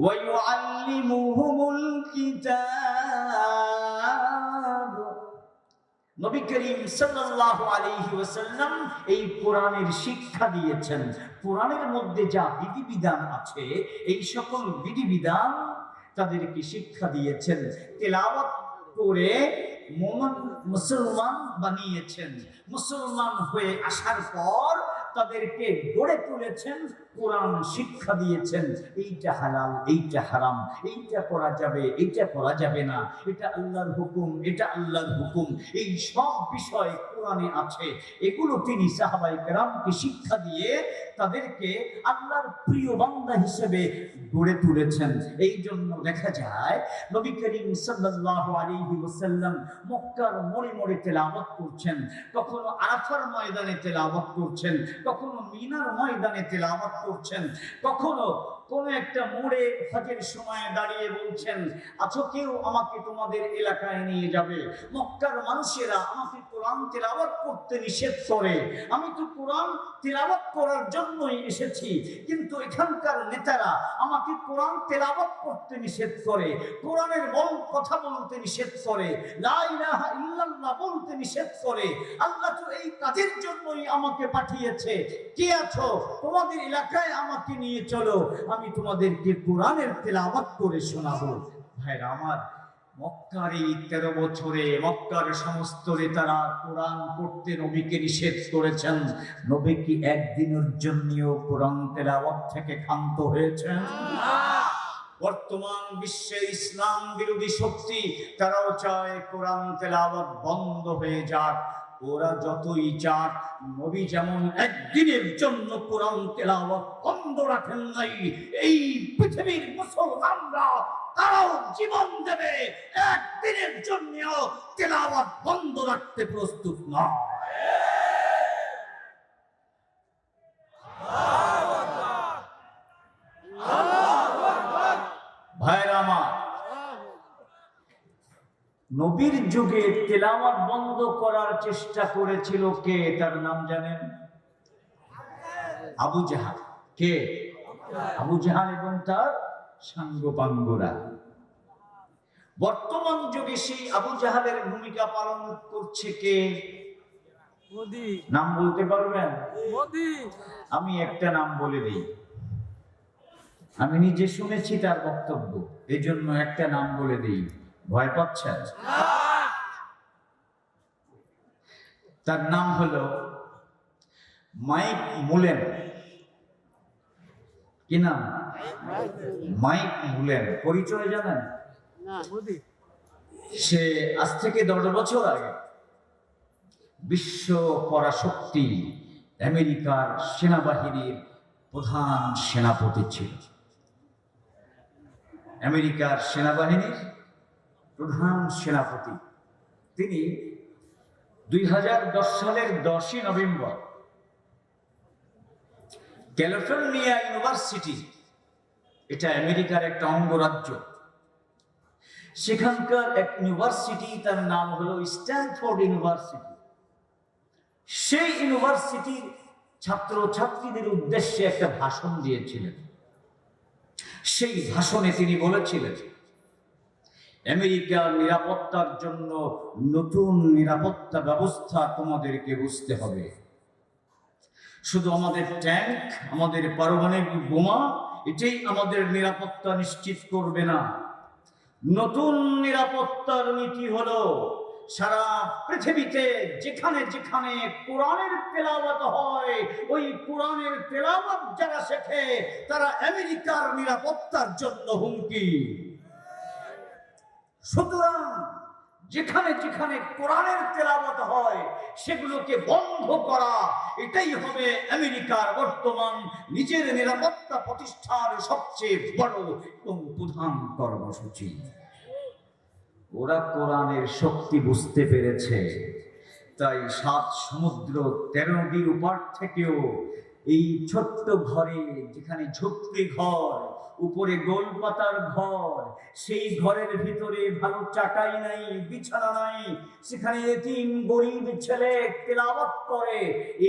Speaker 2: ওয়ায়ুআল্লিমুহুমুল কিতাব। নবী করিম সাল্লাল্লাহু আলাইহি ওয়াসাল্লাম এই কোরআনের শিক্ষা দিয়েছেন। কোরআনের মধ্যে যা বিধিবিধান আছে, এই সকল বিধিবিধান তাদেরকে শিক্ষা দিয়েছেন, তেলাওয়াত করে মুসলমান বানিয়েছেন। মুসলমান হয়ে আসার পর তাদেরকে গড়ে তুলেছেন, কোরআন শিক্ষা দিয়েছেন, এইটা হালাল, এইটা হারাম, এইটা করা যাবে, এইটা করা যাবে না, এটা আল্লাহর হুকুম, এটা আল্লাহর হুকুম, এই সব বিষয় কোরআনে আছে। এগুলো তিনি সাহাবায়ে কেরামকে শিক্ষা দিয়ে তাদেরকে আল্লাহর প্রিয় বান্দা হিসেবে গড়ে তুলেছেন। এই জন্য দেখা যায় নবী করিম সাল্লাল্লাহু আলাইহি ওয়াসাল্লাম মক্কার মোড়ে মোড়ে তেলাওয়াত করছেন, কখনো আরাফার ময়দানে তেলাওয়াত করছেন, কখনো মিনার ময়দানে তেলাওয়াত করছেন, কখনো কোন একটা মোড়ে হজের সময় দাঁড়িয়ে বলছেন, আছো কেউ আমাকে তোমাদের এলাকায় নিয়ে যাবে? মক্কার মানুষেরা আমাকে কোরআন তেলাওয়াত করতে নিষেধ করে, আমি তো কোরআন তেলাওয়াত করার জন্যই এসেছি, কিন্তু এখানকার নেতারা আমাকে কোরআন তেলাওয়াত করতে নিষেধ করে, কোরআনের কথা বলতে নিষেধ করে, লা ইলাহা ইল্লাল্লাহ বলতে নিষেধ করে। আল্লাহ তো এই কাজের জন্যই আমাকে পাঠিয়েছে, কে আছো তোমাদের এলাকায় আমাকে নিয়ে চলো, আমি তোমাদেরকে কোরআনের তেলাওয়াত করে শোনাবো। ভাইরা আমার, মক্কার এই 13 বছরে মক্কার সমস্ত নেতারা কোরআন পড়তে নবীকে নিষেধ করেছেন। নবী কি একদিনের জন্যও কোরআন তেলাওয়াত থেকে ক্ষান্ত হয়েছেন? বর্তমান বিশ্বে ইসলাম বিরোধী শক্তি তারাও চায় কোরআন তেলাওয়াত বন্ধ হয়ে যাক। ওরা যতই চাক, নবী যেমন একদিনের জন্য কোরআন তেলাওয়াত বন্ধ রাখেন নাই, এই পৃথিবীর মুসলমানরা তারাও জীবন দেবে, একদিনের জন্য তেলাওয়াত বন্ধ রাখতে প্রস্তুত নয়। ভাইরা আমার, নবীর যুগে তেলাওয়াত বন্ধ করার চেষ্টা করেছিল কে? তার নাম জানেন? আবু জাহাল। কে? আবু জাহাল এবং তার সাঙ্গপাঙ্গরা। বর্তমান যুগে সেই আবু জাহালের ভূমিকা পালন করছে কে?
Speaker 3: মোদি।
Speaker 2: নাম বলতে পারবেন?
Speaker 3: মোদি।
Speaker 2: আমি একটা নাম বলে দিই, আমি নিজে শুনেছি তার বক্তব্য, এই জন্য একটা নাম বলে দিই। ভয় পাচ্ছেন? তার নাম হলো মাইক মুলেন। কি নাম? মাইক মুলেন। পরিচয় জানেন?
Speaker 3: মোদি।
Speaker 2: সে আজ থেকে 10 বছর আগে বিশ্ব পরাশক্তি আমেরিকার সেনাবাহিনীর প্রধান সেনাপতি ছিল। আমেরিকার সেনাবাহিনীর প্রধান সেনাপতি তিনি 2010 সালের 10ই নভেম্বর ক্যালিফোর্নিয়া ইউনিভার্সিটি, এটা আমেরিকার একটা অঙ্গরাজ্য, সেখানকার এক ইউনিভার্সিটি, তার নাম হলো স্ট্যানফোর্ড ইউনিভার্সিটি। সেই ইউনিভার্সিটির ছাত্র ছাত্রীদের উদ্দেশ্যে একটা ভাষণ দিয়েছিলেন। সেই ভাষণে তিনি বলেছিলেন, আমেরিকার নিরাপত্তার জন্য নতুন নিরাপত্তা ব্যবস্থা তোমাদেরকে বুঝতে হবে। শুধু আমাদের ট্যাঙ্ক, আমাদের পারমাণবিক বোমা এটাই আমাদের নিরাপত্তা নিশ্চিত করবে না। নতুন নিরাপত্তার নীতি হলো সারা পৃথিবীতে যেখানে যেখানে কোরআনের তেলাওয়াত হয়, ওই কোরআনের তেলাওয়াত যারা শেখে তারা আমেরিকার নিরাপত্তার জন্য হুমকি। সুতরাং
Speaker 1: যেখানে যেখানে কোরআনের তেলাওয়াত হয় সেগুলোকে বন্ধ করা, এটাই হবে আমেরিকার বর্তমান নিজের নিরাপত্তা প্রতিষ্ঠার সবচেয়ে বড় এবং প্রধান কর্মসূচি। ওরা কোরআনের শক্তি বুঝতে পেরেছে, তাই 7 সমুদ্র 13 নদীর উপার থেকেও এই ছোট্ট ঘরে, যেখানে ঝুপড়ি ঘর, উপরে গোলপাতার ঘর, সেই ঘরের ভিতরে ভালো চাটাই নাই, বিছানা নাই, সেখানে এতিম গরিব ছেলে তেলাওয়াত করে।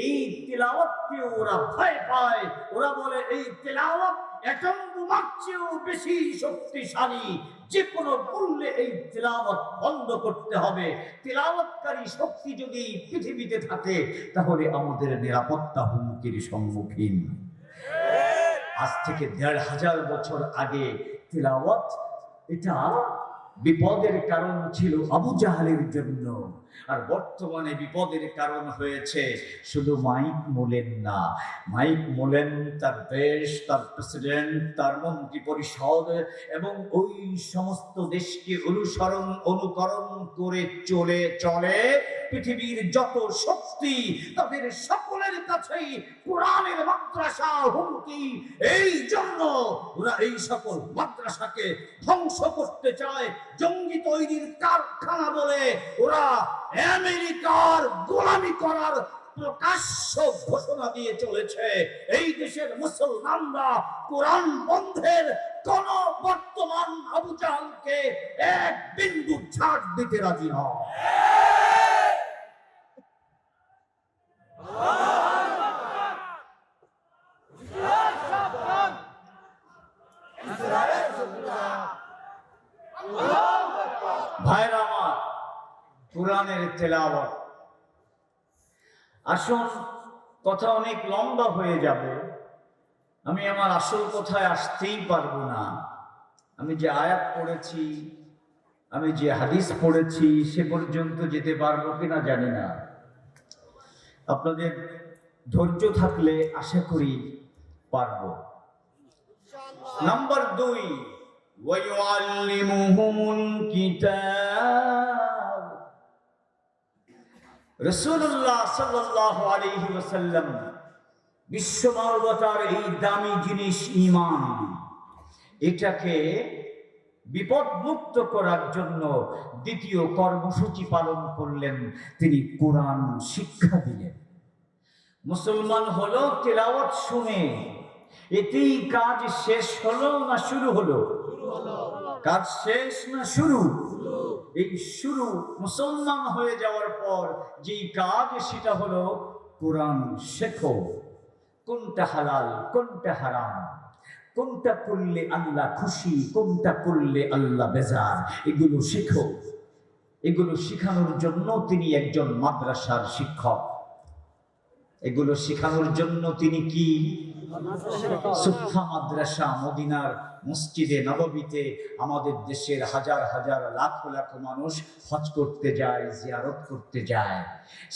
Speaker 1: এই তেলাওয়াতকে ওরা ভয় পায়। ওরা বলে এই তেলাওয়াত অ্যাটম বোমার চেয়েও বেশি শক্তিশালী, যে কোনো মূল্যে এই তেলাওয়াত বন্ধ করতে হবে। তেলাওয়াতকারী শক্তি যদি পৃথিবীতে থাকে তাহলে আমাদের নিরাপত্তা হুমকির সম্মুখীন। আজ থেকে 1500 বছর আগে তেলাওয়াত এটা বিপদের কারণ ছিল আবু জাহালের জন্য, আর বর্তমানে বিপদের কারণ হয়েছে শুধু মাইক মোলেন না, মাইক মোলেন, তার দেশ, তার প্রেসিডেন্ট, তার মন্ত্রী পরিষদ এবং ওই সমস্ত দেশকে অনুকরণ করে চলে পৃথিবীর যত শক্তি, তাদের সকলের কাছেই কোরআনের মাদ্রাসা হুমকি। এই জন্য ওরা এই সকল মাদ্রাসাকে ধ্বংস করতে চায়। জঙ্গি তৈরির কারখানা বলে ওরা আমেরিকার গোলামি করার প্রকাশ্য ঘোষণা দিয়ে চলেছে। এই দেশের মুসলমানরা কোরআন বন্ধের কোন বর্তমান আবু জাহলকে এক বিন্দু ছাড় দিতে রাজি নয়। ভাইরা আমার, কোরআনের তেলাওয়াত, আসল কথা অনেক লম্বা হয়ে যাবে, আমি আমার আসল কথায় আসতেই পারবো না। আমি যে আয়াত পড়েছি, আমি যে হাদিস পড়েছি, সে পর্যন্ত যেতে পারবো কিনা জানি না। আপনাদের ধৈর্য থাকলে আশা করি পারবো। নাম্বার 2, ওয়ায়ুআল্লিমুহুমুল কিতাব। রাসূলুল্লাহ সাল্লাল্লাহু আলাইহি ওয়াসাল্লাম বিশ্ব মানবতার এই দামি জিনিস ঈমান, এটাকে বিপদমুক্ত করার জন্য দ্বিতীয় কর্মসূচি পালন করলেন। তিনি কোরআন শিক্ষা দিলেন। মুসলমান হলো তেলাওয়াত শুনে, এতেই কাজ শেষ হলো না শুরু হলো? কাজ শেষ না শুরু? এই শুরু। মুসলমান হয়ে যাওয়ার পর যেই কাজ, সেটা হলো কোরআন শেখো। কোনটা হালাল, কোনটা হারাম, কোনটা করলে আল্লাহ খুশি, কোনটা করলে আল্লাহ বেজার, এগুলো শেখো। এগুলো শেখানোর জন্য তিনি একজন মাদ্রাসার শিক্ষক। এগুলো শেখানোর জন্য তিনি কি? সুফা মাদ্রাসা। মদিনার মসজিদে নববীতে আমাদের দেশের হাজার হাজার লাখ লাখ মানুষ হজ করতে যায়, জিয়ারত করতে যায়।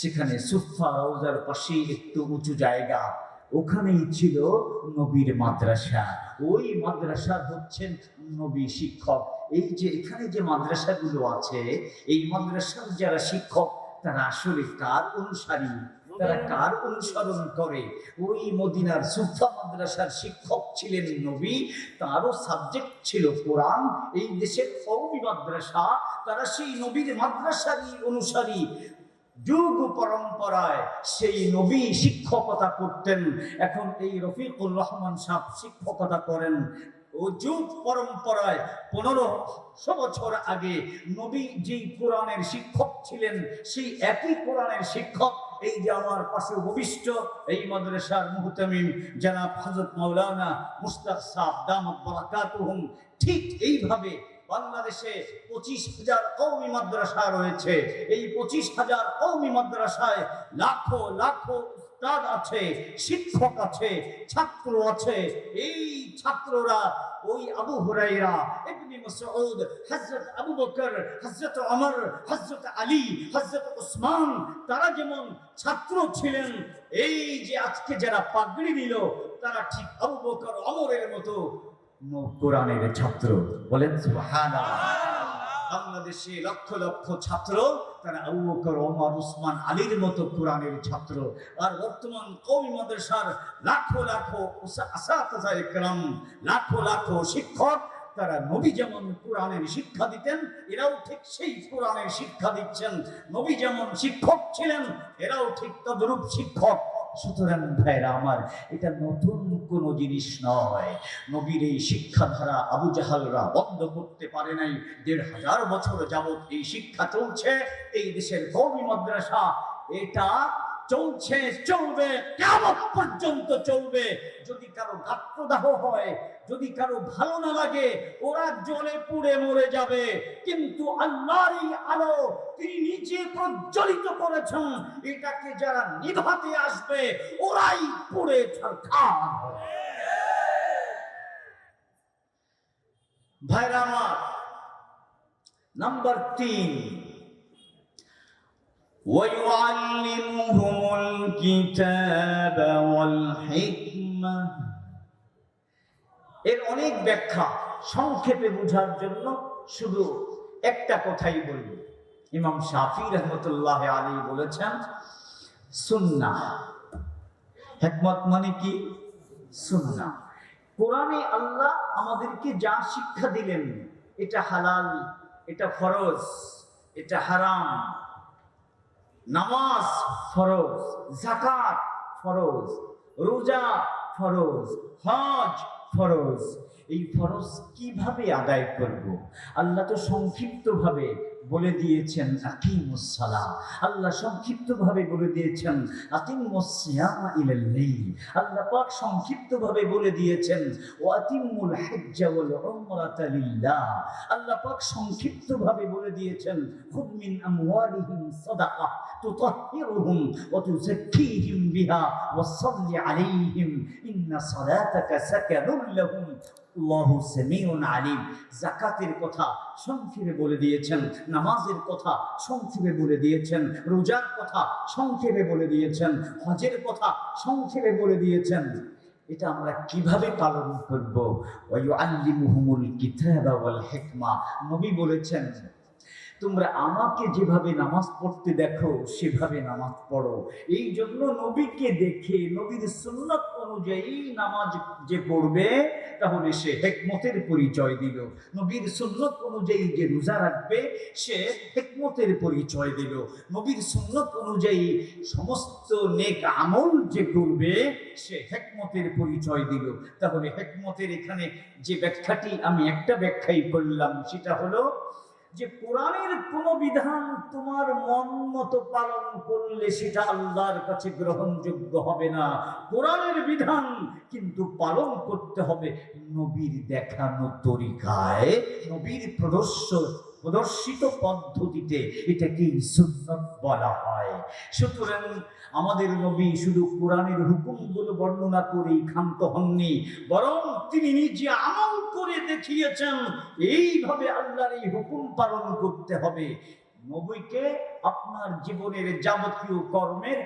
Speaker 1: সেখানে সুফা রওজার পাশে একটু উঁচু জায়গা, ওখানেই ছিল নবীর মাদ্রাসা। ওই মাদ্রাসার হচ্ছেন নবী শিক্ষক। এই যে এখানে যে মাদ্রাসাগুলো আছে, এই মাদ্রাসার যারা শিক্ষক, তারা আসলে কার অনুসারী, তারা কার অনুসরণ করে? ওই মদিনার সুফা মাদ্রাসার শিক্ষক ছিলেন নবী, তারও সাবজেক্ট ছিল কোরআন। এই দেশের কওমি মাদ্রাসা, তারা সেই নবীর মাদ্রাসারই অনুসারী। যুগ পরম্পরায় সেই নবী শিক্ষকতা করতেন। এখন এই রফিকুর রহমান সাহেব শিক্ষকতা করেন। ও যুগ পরম্পরায় 1500 বছর আগে নবী যেই কোরআনের শিক্ষক ছিলেন, সেই একই কোরআনের শিক্ষক এই যে আমার পাশে উপবিষ্ট এই মাদ্রাসার মুহতামিম জনাব হযরত মাওলানা মুশতাক সাহেব দামাত বারাকাতুহুম। ঠিক এইভাবে বাংলাদেশে 25,000 কওমি মাদ্রাসা রয়েছে। এই 25,000 কওমি মাদ্রাসায় লাখো লাখো উস্তাদ আছে, শিক্ষক আছে, ছাত্র আছে। এই ছাত্ররা ওই আবু হুরায়রা, ইবনে মাসউদ, হযরত আবু বকর, হযরত ওমর, হযরত আলী, হযরত উসমান, তারা যেমন ছাত্র ছিলেন, এই যে আজকে যারা পাগড়ি নিল, তারা ঠিক আবু বকর ওমরের মতো কোরআনের ছাত্র। বলেন সুবহানাল্লাহ। বাংলাদেশে লক্ষ লক্ষ ছাত্র, তারা আবু বকর, ওমর, উসমান, আলীর মতো কোরআনের ছাত্র। আর বর্তমান কওমি মাদ্রাসার লাখো লাখো আসাতিজা ইকরাম, লাখো লাখো শিক্ষক, তারা নবী যেমন কোরআনের শিক্ষা দিতেন, এরাও ঠিক সেই কোরআনের শিক্ষা দিচ্ছেন। নবী যেমন শিক্ষক ছিলেন, এরাও ঠিক তদ্রূপ শিক্ষক। সুতরাং ভাইরা আমার, এটা নতুন কোনো জিনিস নয়। নবীর এই শিক্ষাধারা আবু জাহালরা বন্ধ করতে পারে নাই। ১৫০০ বছর যাবত এই শিক্ষা চলছে। এই দেশের কওমি মাদ্রাসা এটা চলছে, চলবে, কিয়ামত পর্যন্ত চলবে। যদি কারো গাত্রদাহ হয়, যদি কারো ভালো না লাগে, ওরা জ্বলে পুড়ে মরে যাবে। কিন্তু আল্লাহর এই আলো তিনি নিজে প্রজ্বলিত করেছেন, এটাকে যারা নিভাতে আসবে ওরাই পুড়ে ছারখার হবে। ভাইরা আমার, নাম্বার ৩, وَيُعَلِّمُهُمُ الْكِتَابَ وَالْحِكْمَةَ। এর অনেক ব্যাখ্যা, সংক্ষেপে বোঝার জন্য শুধু একটা কথাই বলব। ইমাম শাফি রহমতুল্লাহ আলাইহি বলেছেন, সুন্নাহ। হিকমত মানে কি? সুন্নাহ। কোরআনে আল্লাহ আমাদেরকে যা শিক্ষা দিলেন, এটা হালাল, এটা ফরজ, এটা হারাম, নামাজ ফরজ, যাকাত ফরজ, রোজা ফরজ, হজ ফরজ। এই ফরজ কিভাবে আদায় করব? আল্লাহ তো সংক্ষিপ্তভাবে বলে দিয়েছেন আকিমুস সালাহ। আল্লাহ সংক্ষিপ্তভাবে বলে দিয়েছেন আতিম্মুস সিয়ামা ইলাল লাইল। আল্লাহ পাক সংক্ষিপ্তভাবে বলে দিয়েছেন ওয়া আতিম্মুল হজ্জা ওয়াল উমরাতা লিল্লাহ। আল্লাহ পাক সংক্ষিপ্তভাবে বলে দিয়েছেন খুয মিন আমওয়ালিহিম সাদাকাহ তুতাহহিরুহুম ওয়া তুযাক্কিহিম বিহা ওয়া সাল্লি আলাইহিম ইন্না সালাতাকা সাকানুল লাহুম আল্লাহু সামিউন আলিম। যাকাতের কথা সংক্ষেপে বলে দিয়েছেন, নামাজের কথা সংক্ষেপে বলে দিয়েছেন, রোজার কথা সংক্ষেপে বলে দিয়েছেন, হজের কথা সংক্ষেপে বলে দিয়েছেন। এটা আমরা কিভাবে পালন করব? ওয়া ইউআল্লিমুহুমুল কিতাবা ওয়াল হিকমা। নবী বলেছেন, তোমরা আমাকে যেভাবে নামাজ পড়তে দেখো সেভাবে নামাজ পড়ো। এই জন্য নবীকে দেখে, নবীর সুন্নাত অনুযায়ী নামাজ যে পড়বে তাহলে সে হিকমতের পরিচয় দিল। নবীর সুন্নাত অনুযায়ী যে রোজা রাখবে সে হিকমতের পরিচয় দিল। নবীর সুন্নাত অনুযায়ী সমস্ত নেক আমল যে করবে সে হিকমতের পরিচয় দিল। তাহলে হিকমতের এখানে যে ব্যাখ্যাটি আমি একটা ব্যাখ্যাই করলাম, সেটা হলো যে কোরআনের কোন বিধান তোমার মন মতো পালন করলে সেটা আল্লাহর কাছে গ্রহণযোগ্য হবে না। কোরআনের বিধান কিন্তু পালন করতে হবে নবীর দেখানো তরিকায়, নবীর প্রদর্শিত পদ্ধতিতে। এটাকেই সুন্নাত বলা হয়। সুতরাং আমাদের নবী শুধু কোরআনের হুকুমগুলো বর্ণনা করেই ক্ষান্ত হননি, বরং তিনি নিজে আমল করে দেখিয়েছেন এইভাবে আল্লাহর এই হুকুম পালন করতে হবে। নবীকে আপনার জীবনের যাবতীয় কর্মের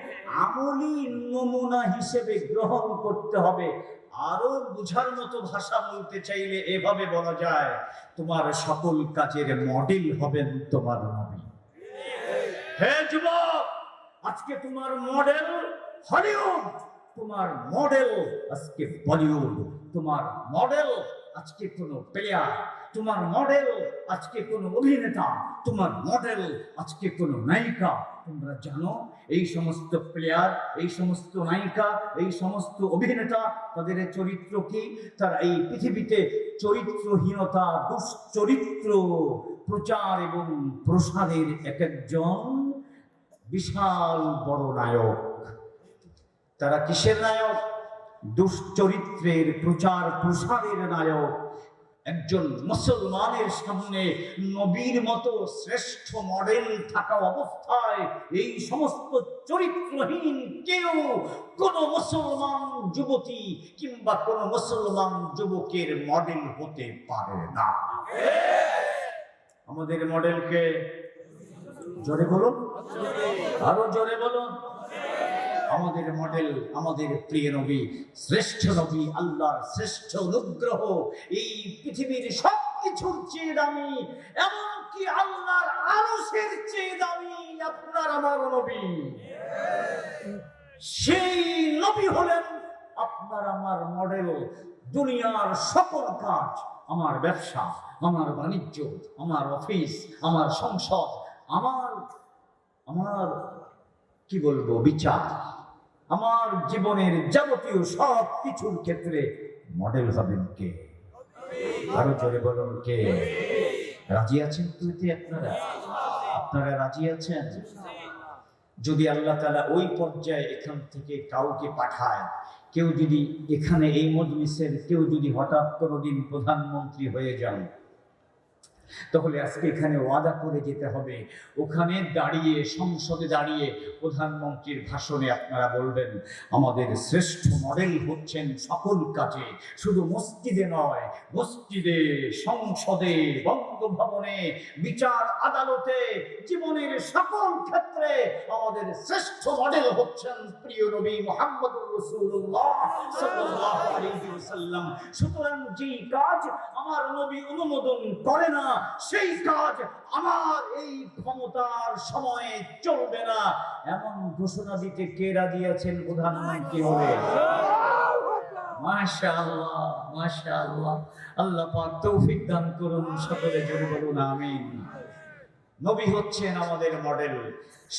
Speaker 1: আমলি নমুনা হিসেবে গ্রহণ করতে হবে। আরো বুঝার মতো ভাষা বলতে চাইলে এভাবে বলা যায়, তোমার সকল কাজের মডেল হবেন তোমার নবী। হে যুবক, আজকে তোমার মডেল হলিউড, তোমার মডেল আজকে বলিউড, তোমার মডেল আজকে কোনো প্লেয়ার, তোমার মডেল আজকে কোনো অভিনেতা, তোমার মডেল আজকে কোনো নায়িকা। তোমরা জানো এই সমস্ত প্লেয়ার, এই সমস্ত নায়িকা, এই সমস্ত অভিনেতা, তাদের চরিত্র কি? তারা এই পৃথিবীতে চরিত্রহীনতা, দুশ্চরিত্র প্রচার এবং প্রসারের এক একজন বিশাল বড় নায়ক। তারা কিসের নায়ক? দুশ্চরিত্রের প্রচার প্রসারের নায়ক। একজন মুসলমানের সামনে নবীর মতো শ্রেষ্ঠ মডেল থাকা অবস্থায় এই সমস্ত চরিত্রহীন কেউ কোন মুসলমান যুবতী কিংবা কোন মুসলমান যুবকের মডেল হতে পারে না। আমাদের মডেলকে জোরে বলুন, আরো জোরে বলুন। আমাদের মডেল আমাদের প্রিয় নবী, শ্রেষ্ঠ নবী, আল্লাহর শ্রেষ্ঠ অনুগ্রহ। এই পৃথিবীর সবকিছুর চেয়ে দামি, এমন কি আল্লাহর আরশের চেয়ে দামি আপনার আমার নবী। সেই নবী হলেন আপনার আমার মডেল। দুনিয়ার সকল কাজ, আমার ব্যবসা, আমার বাণিজ্য, আমার অফিস, আমার সংসদ, আমার আমার কি বলবো বিচার, আমার জীবনের যাবতীয় সব কিছুর ক্ষেত্রে মডেল হবেন কে? আরো জোরে বলুন কে? রাজি আছেন তো এতে? আপনারা রাজি আছেন? যদি আল্লাহ তাআলা ওই পর্যায়ে এখান থেকে কাউকে পাঠায়, কেউ যদি এখানে এই মজলিসের কেউ যদি হঠাৎ কোনোদিন প্রধানমন্ত্রী হয়ে যান, তাহলে আজকে এখানে ওয়াদা করে যেতে হবে, ওখানে দাঁড়িয়ে সংসদে দাঁড়িয়ে প্রধানমন্ত্রীর ভাষণে আপনারা বলবেন আমাদের শ্রেষ্ঠ মডেল হচ্ছেন সকল কাজে, শুধু মসজিদে নয়, মসজিদে, সংসদে, বঙ্গভবনে, বিচার আদালতে, জীবনের সকল ক্ষেত্রে আমাদের শ্রেষ্ঠ মডেল হচ্ছেন প্রিয় নবী মুহাম্মদুর রাসূলুল্লাহ সাল্লাল্লাহু আলাইহি ওয়াসাল্লাম। সুতরাং যেই কাজ আমার নবী অনুমোদন করে না, সেই কাজ আমার এই ক্ষমতার সময়ে চলবে না, এমন ঘোষণা দিতে কে রাজি আছেন প্রধানমন্ত্রী হলে? মাশাআল্লাহ, মাশাআল্লাহ। আল্লাহ পাক তৌফিক দান করুন, সকলে জোরে বলুন আমিন। নবী হচ্ছেন আমাদের মডেল।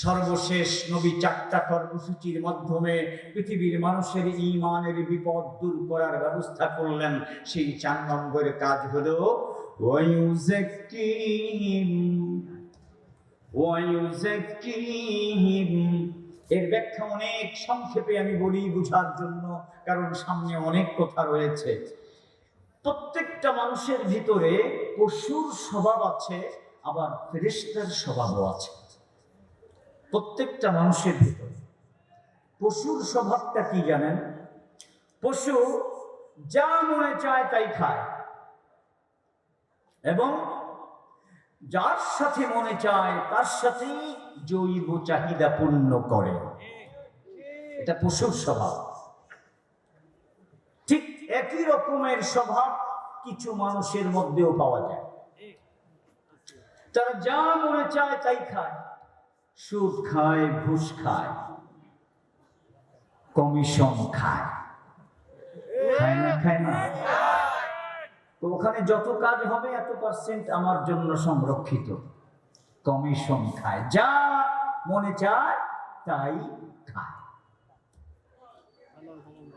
Speaker 1: সর্বশেষ নবী 4টা কর্মসূচির মাধ্যমে পৃথিবীর মানুষের ঈমানের বিপদ দূর করার ব্যবস্থা করলেন। সেই 4 নম্বরের কাজ হলো ওয়ায়ুযাক্কিহিম। এর ব্যাখ্যা অনেক সংক্ষেপে আমি বলি বুঝার জন্য, কারণ সামনে অনেক কথা রয়েছে। প্রত্যেকটা মানুষের ভিতরে পশুর স্বভাব আছে, আবার ফেরেশতার স্বভাবও আছে। প্রত্যেকটা মানুষের ভিতরে পশুর স্বভাবটা কি জানেন? পশু যা মনে চায় তাই খায়, এবং যার সাথে মনে চায় তার সাথেই জৈব চাহিদা পূর্ণ করে। এটা পশুর স্বভাব। ঠিক একই রকমের স্বভাব কিছু মানুষের মধ্যেও পাওয়া যায়। তারা যা মনে চায় তাই খায়, সুদ খায়, ঘুষ খায়, কমিশন খায়। খায় না? খায় না? তো ওখানে যত কাজ হবে এত % আমার জন্য সংরক্ষিত। কমিশন খায়, যা মনে চায় তাই খায়,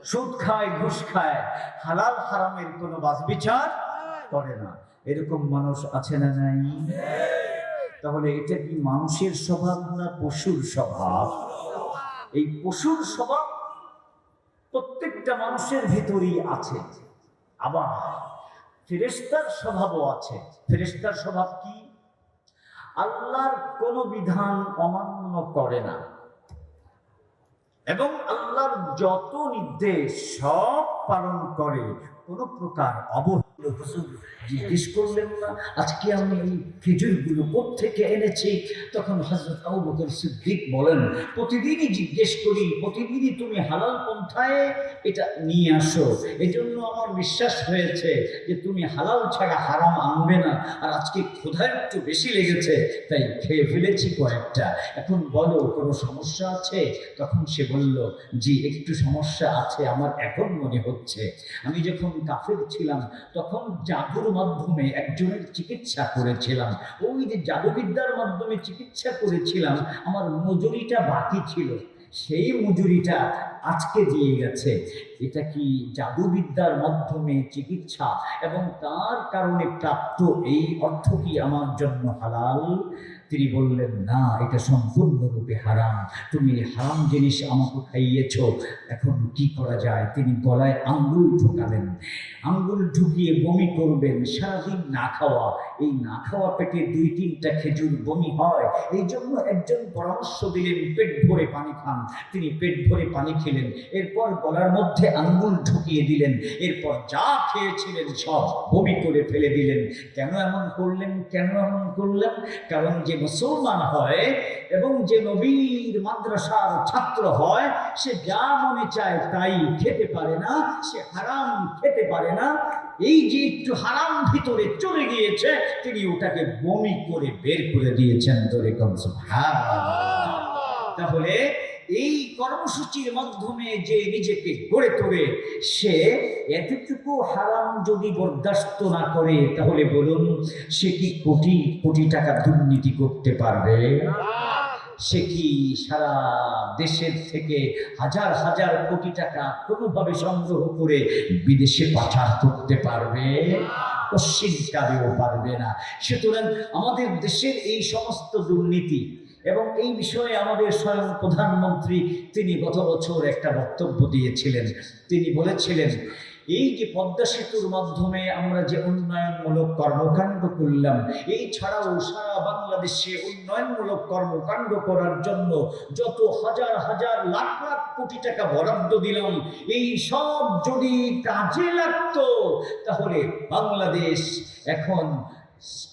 Speaker 1: সুদ খায়, ঘুষ খায়, হালাল হারামের কোনো বাছবিচার করে না। এরকম মানুষ আছে না নাই? তাহলে এটা কি মানুষের স্বভাব না পশুর স্বভাব? এই পশুর স্বভাব প্রত্যেকটা মানুষের ভিতরেই আছে। আবার ফেরেশতার স্বভাবও আছে। ফেরেশতার স্বভাব কি? আল্লাহর কোনো বিধান অমান্য করে না, এবং আল্লাহর যত নির্দেশ সব পালন করে। কোনো প্রকার অবহেলা। হুজুর জিজ্ঞেস করলেন না আজকে আমি এই খেজুরগুলো কোত্থেকে এনেছি? তখন হযরত আবু বকর সিদ্দিক বলেন, প্রতিদিনই জিজ্ঞেস করি, প্রতিদিনই তুমি হালাল পন্থায় এটা নিয়ে আসো, এজন্য আমার বিশ্বাস হয়েছে যে তুমি হালাল ছাড়া হারাম আনবে না। আর আজকে ক্ষুধা একটু বেশি লেগেছে, তাই খেয়ে ফেলেছি কয়েকটা। এখন বলো কোনো সমস্যা আছে? তখন সে বলল, জি একটু সমস্যা আছে আমার এখন মনে হচ্ছে। আমি যখন কাফের ছিলাম তখন জাদুর মাধ্যমে একজনের চিকিৎসা করেছিলাম। ওই যে জাদুবিদ্যার মাধ্যমে চিকিৎসা করেছিলাম, আমার মজুরিটা বাকি ছিল, সেই মজুরিটা আজকে দিয়ে গেছে। এটা কি জাদুবিদ্যার মাধ্যমে চিকিৎসা এবং তার কারণে প্রাপ্ত এই অর্থ কি আমার জন্য হালাল? তিনি বললেন, না, এটা সম্পূর্ণরূপে হারাম। তুমি হারাম জিনিস আমাকে খাইয়েছ, এখন কি করা যায়? তিনি গলায় আঙ্গুল ঢুকালেন। আঙ্গুল ঢুকিয়ে বমি করবেন, সারাদিন না খাওয়া। এই না খাওয়া পেটে 2-3টা খেজুর বমি হয়। এই জন্য একজন পরামর্শ দিলেন, পেট ভরে পানি খান। তিনি পেট ভরে পানি খেলেন, এরপর গলার মধ্যে আঙ্গুল ঢুকিয়ে দিলেন, এরপর যা খেয়েছিলেন সব বমি করে ফেলে দিলেন। কেন এমন করলেন? কেন এমন করলেন? কারণ যে মুসলমান হয় এবং যে নবীর মাদ্রাসার ছাত্র হয়, সে যা মনে চায় তাই খেতে পারে না, সে হারাম খেতে পারে না।
Speaker 2: এই যে একটু হারাম ভিতরে চলে গিয়েছে, তিনি ওটাকে বমি করে বের করে দিয়েছেন। ধরে তাহলে এই কর্মসূচির মাধ্যমে যে নিজেকে গড়ে তোলে, সে এতটুকু হারাম যদি বরদাস্ত না করে, তাহলে বলুন সে কি কোটি কোটি টাকা দুর্নীতি করতে পারবে? সে কি সারা দেশের থেকে হাজার হাজার কোটি টাকা কোনোভাবে সংগ্রহ করে বিদেশে পাচার করতে পারবে? পশ্চিমকালেও পারবে না। সুতরাং আমাদের দেশের এই সমস্ত দুর্নীতি, এবং এই বিষয়ে আমাদের স্বয়ং প্রধানমন্ত্রী তিনি গত বছর একটা বক্তব্য দিয়েছিলেন। তিনি বলেছিলেন, এই যে পদ্মা সেতুর মাধ্যমে আমরা যে উন্নয়নমূলক কর্মকাণ্ড করলাম, এই ছাড়াও সারা বাংলাদেশে উন্নয়নমূলক কর্মকাণ্ড করার জন্য যত হাজার হাজার লাখ লাখ কোটি টাকা বরাদ্দ দিলাম, এই সব যদি কাজে লাগতো, তাহলে বাংলাদেশ এখন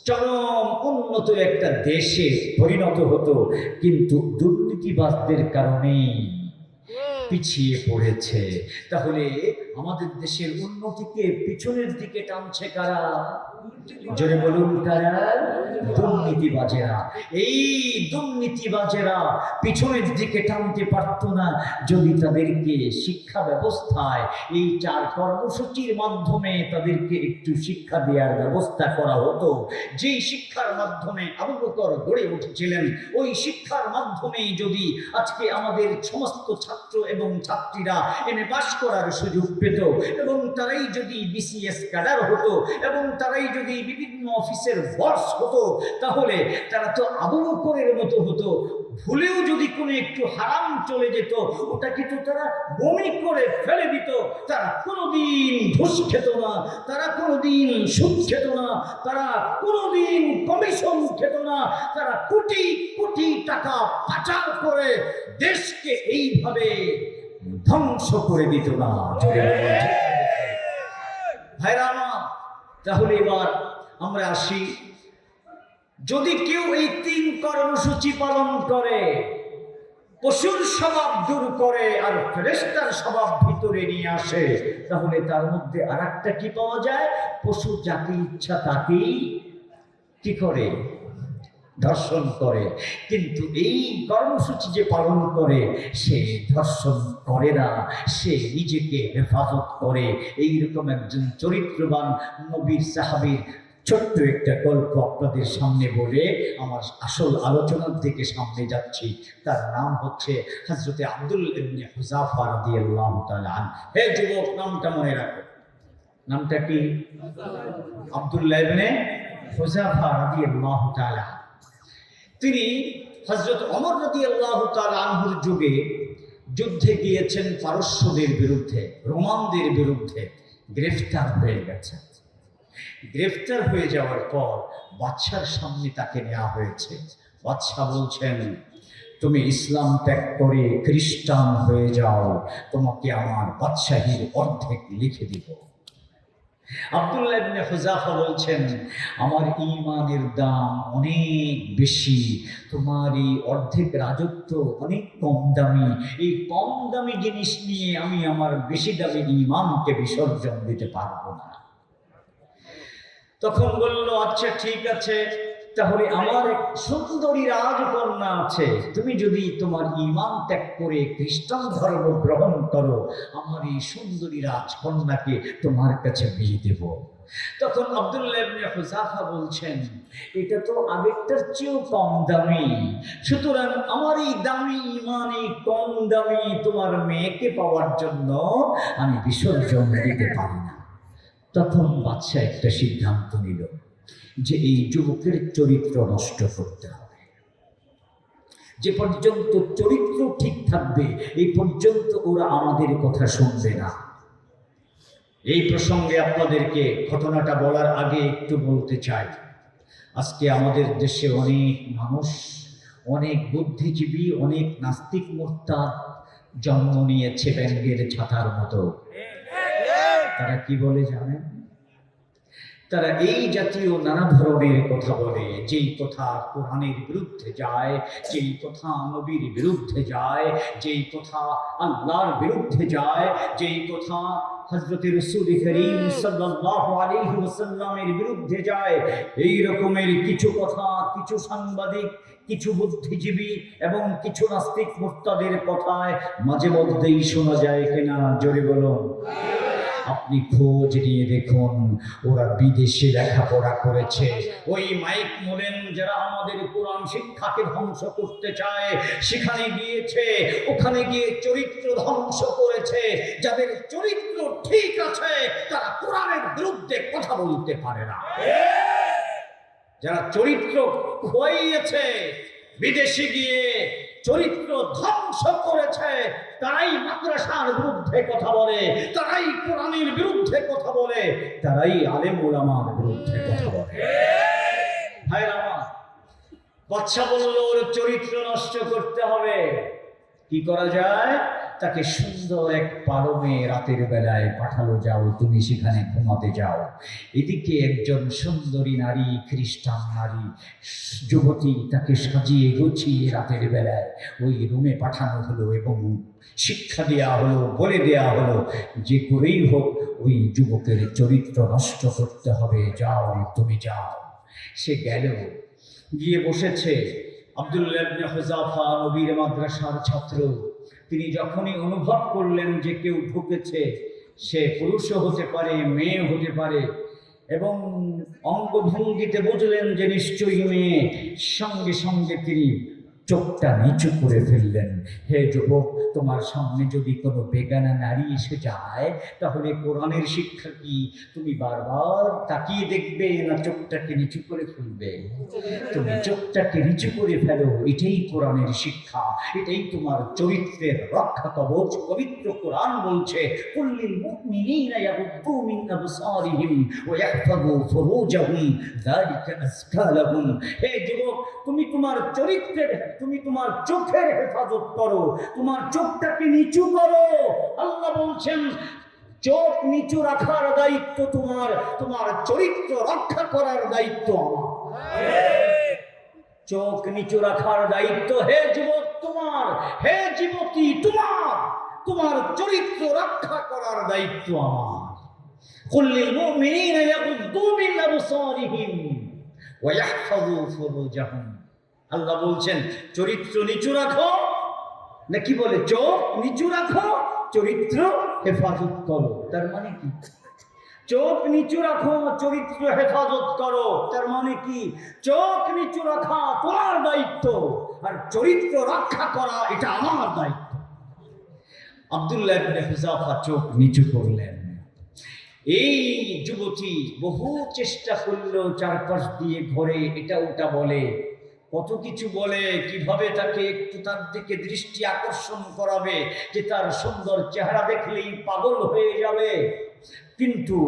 Speaker 2: চরম উন্নত একটা দেশে পরিণত হতো। কিন্তু দুর্নীতিবাজদের কারণে পিছিয়ে পড়েছে। তাহলে আমাদের দেশের উন্নতিকে পিছনের দিকে টানছে কারা? জোরে বলুন কারা? দুর্নীতিবাজেরা। এই দুর্নীতিবাজেরা পিছনের দিকে টানতে পারত না যদি তাদেরকে শিক্ষা ব্যবস্থায় এই 4 কর্মসূচির মাধ্যমে তাদেরকে একটু শিক্ষা দেওয়ার ব্যবস্থা করা হতো। যেই শিক্ষার মাধ্যমে আবু বকর গড়ে উঠেছিলেন, ওই শিক্ষার মাধ্যমেই যদি আজকে আমাদের সমস্ত ছাত্র এবং ছাত্রীরা এমএ পাস করার সুযোগ পেত, এবং তারাই যদি বিসিএস ক্যাডার হতো, এবং তারাই যদি বিভিন্ন অফিসের বস হতো, তাহলে তারা তো আবু বকরের মতো হতো। ভুলেও যদি কোনো একটু হারাম চলে যেত, ওটাকে তো তারা বমি করে ফেলে দিত। তারা কোনোদিন ঘুষ খেত না, তারা কোনোদিন সুদ খেত না, তারা কোনোদিন কমিশন খেত না, তারা কোটি কোটি টাকা পাচার করে দেশকে এইভাবে ধ্বংস করে দিত না। ভাইরা আমার, তাহলে এবার আমরা আসি, যদি কেউ এই 3 কর্মসূচি পালন করে, পশুর স্বভাব দূর করে আর ফেরেশতার স্বভাব ভিতরে নিয়ে আসে, তাহলে তার মধ্যে আরেকটা কি পাওয়া যায়? পশু যাকে ইচ্ছা তাকেই কি করে? ধর্ষণ করে। কিন্তু এই কর্মসূচি যে পালন করে, সে ধর্ষণ করে না, সে নিজেকে হেফাজত করে। এইরকম একজন চরিত্রবান নবীর সাহাবীর ছোট্ট একটা গল্প আপনাদের সামনে বলে আমার আসল আলোচনার দিকে সামনে যাচ্ছি। তার নাম হচ্ছে হযরতে আব্দুল ইবনে হুযাফা রাদিয়াল্লাহু তাআলা আনহু। হে যুবক, নামটা মনে রাখো। নামটা কি? আব্দুল্লাহ ইবনে হুযাফা রাদিয়াল্লাহু তাআলা। তিনি হযরত ওমর রাদিয়াল্লাহু তাআলা আনহুর যুগে যুদ্ধে গিয়েছেন পারস্যদের বিরুদ্ধে, রোমানদের বিরুদ্ধে। গ্রেফতার হয়ে গেছেন। গ্রেফতার হয়ে যাওয়ার পর বাদশার সামনে তাকে নেওয়া হয়েছে। বাদশা বলছেন, তুমি ইসলাম ত্যাগ করে খ্রিস্টান হয়ে যাও, তোমাকে আমার বাদশাহীর অর্ধেক লিখে দিব। আব্দুল্লাহ ইবনে হুযাফা বলছেন, আমার ঈমানের দাম অনেক বেশি, তোমার এই অর্ধেক রাজত্ব অনেক কম দামি। এই কম দামি জিনিস নিয়ে আমি আমার বেশি দামি ঈমানকে বিসর্জন দিতে পারবো না। তখন বলল, আচ্ছা ঠিক আছে, তাহলে আমার এক সুন্দরী রাজকন্যা আছে, তুমি যদি তোমার ঈমান ত্যাগ করে খ্রিস্টান ধর্ম গ্রহণ করো, আমার এই সুন্দরী রাজকন্যাকে তোমার কাছে বিয়ে দেব। তখন আব্দুল্লাহ ইবনে হুযাফা বলছেন, এটা তো আগেরটার চেয়েও কম দামি, সুতরাং আমার এই দামি ঈমান, এই কম দামি তোমার মেয়েকে পাওয়ার জন্য আমি বিসর্জন দিতে পারি না। তখন বাদশা একটা সিদ্ধান্ত নিল যে এই যুবকের চরিত্র নষ্ট করতে হবে। যে পর্যন্ত চরিত্র ঠিক থাকবে, এই পর্যন্ত ওরা আমাদের কথা শুনবে না। এই প্রসঙ্গে আপনাদেরকে ঘটনাটা বলার আগে একটু বলতে চাই, আজকে আমাদের দেশে অনেক মানুষ, অনেক বুদ্ধিজীবী, অনেক নাস্তিক মুরতাদ জন্ম নিয়েছে ব্যাঙের ছাতার মতো। তারা কি বলে জানেন? তারা এই জাতীয় নানা ধরনের কথা বলে, যেই কথা কোরআনের বিরুদ্ধে যায়, যেই কথা নবীর বিরুদ্ধে যায়, যেই কথা আল্লাহর বিরুদ্ধে যায়, যেই কথা হযরত রাসূল করিম সাল্লাল্লাহু আলাইহি ওয়াসাল্লামের বিরুদ্ধে যায়, এই রকমের কিছু কথা কিছু সাংবাদিক, কিছু বুদ্ধিজীবী এবং কিছু নাস্তিক মুরতাদের কথায় মাঝে মধ্যেই শোনা যায় কিনা, জোরে বলুন। আপনি খোঁজ নিয়ে দেখুন, ওরা বিদেশে লেখাপড়া করেছে। ওই মাইক মোলেন যারা আমাদের কোরআন শিক্ষাকে ধ্বংস করতে চায় সেখানে গিয়েছে, ওখানে গিয়ে চরিত্র ধ্বংস করেছে। যাদের চরিত্র ঠিক আছে তারা কোরআনের বিরুদ্ধে কথা বলতে পারে না। যারা চরিত্র খোয়াইয়েছে, বিদেশে গিয়ে চরিত্র ধ্বংস করেছে, তারাই মাদ্রাসার বিরুদ্ধে কথা বলে, তারাই কোরআনের বিরুদ্ধে কথা বলে, তারাই আলেম ওলামার বিরুদ্ধে কথা বলে। ভাইরা আমার, বাদশা বলল ওর চরিত্র নষ্ট করতে হবে। কি করা যায়? তাকে সুন্দর এক পালমে রাতের বেলায় পাঠালো, যাও তুমি সেখানে ঘুমাতে যাও। এদিকে একজন সুন্দরী নারী, খ্রিস্টান নারী যুবতী, তাকে সাজিয়ে গুছিয়ে রাতের বেলায় ওই রুমে পাঠানো হলো এবং শিক্ষা দেওয়া হলো, বলে দেওয়া হলো যে করেই হোক ওই যুবকের চরিত্র নষ্ট করতে হবে, যাও তুমি যাও। সে গেল, গিয়ে বসেছে। আব্দুল্লাহ ইবনে হুযাফা নবীর মাদ্রাসার ছাত্র, তিনি যখনই অনুভব করলেন যে কেউ ঢুকেছে, সে পুরুষও হতে পারে, মেয়ে হতে পারে, এবং অঙ্গভঙ্গিতে বুঝলেন যে নিশ্চয়ই মেয়ে, সঙ্গে সঙ্গে তিনি চোখটা নিচু করে ফেললেন। হে যুবক, তোমার সামনে যদি কোনো বেগানা নারী এসে যায় তাহলে কোরআনের শিক্ষা কি তুমি বারবার তাকিয়ে দেখবে না চোখটাকে নিচু করে ফেলবে? তুমি চোখটাকে নিচু করে ফেলো, এটাই কোরআনের শিক্ষা, এটাই তোমার চরিত্রের রক্ষা কবচ। পবিত্র কোরআন বলছে, কুল্লিল মুমিনিনা ইয়াগুদ্দু মিন আবসারিহিম ওয়া ইয়াহফাযু ফুরুজাহুম যালিকা আযকা লাহুম। হে যুবক, তুমি তোমার চরিত্রের, তুমি তোমার চোখের হেফাজত করো, তোমার চোখটাকে নিচু করো। আল্লাহ বলছেন চোখ নিচু রাখার দায়িত্ব তোমার, তোমার চরিত্র রক্ষা করার দায়িত্ব আমার। চোখ নিচু রাখার দায়িত্ব হে যুবক তোমার, হে যুবতী তোমার, তোমার চরিত্র রক্ষা করার দায়িত্ব আমার। কুল্লিল মুমিনিনা ইয়াগুদ্দু মিন আবসারিহিম ওয়া ইয়াহফাযু ফুরুজাহুম। আল্লাহ বলছেন চরিত্র নিচু রাখো, নাকি বলে চোখ নিচু রাখো, চরিত্র হেফাজত করো। তার মানে কি? চোখ নিচু রাখো, চরিত্র হেফাজত করো, তার মানে কি? চোখ নিচু রাখা তোমার দায়িত্ব, আর চরিত্র রক্ষা করা এটা আমার দায়িত্ব। আব্দুল্লাহ ইবনে হুযাফা চোখ নিচু করলেন। এই যুবতী বহু চেষ্টা করলো, চারপাশ দিয়ে ঘরে এটা ওটা বলে, কত কিছু বলে, কিভাবে তাকে একটু তার দিকে দৃষ্টি আকর্ষণ করাবে যে তার সুন্দর চেহারা দেখলেই পাগল হয়ে যাবে। কিন্তু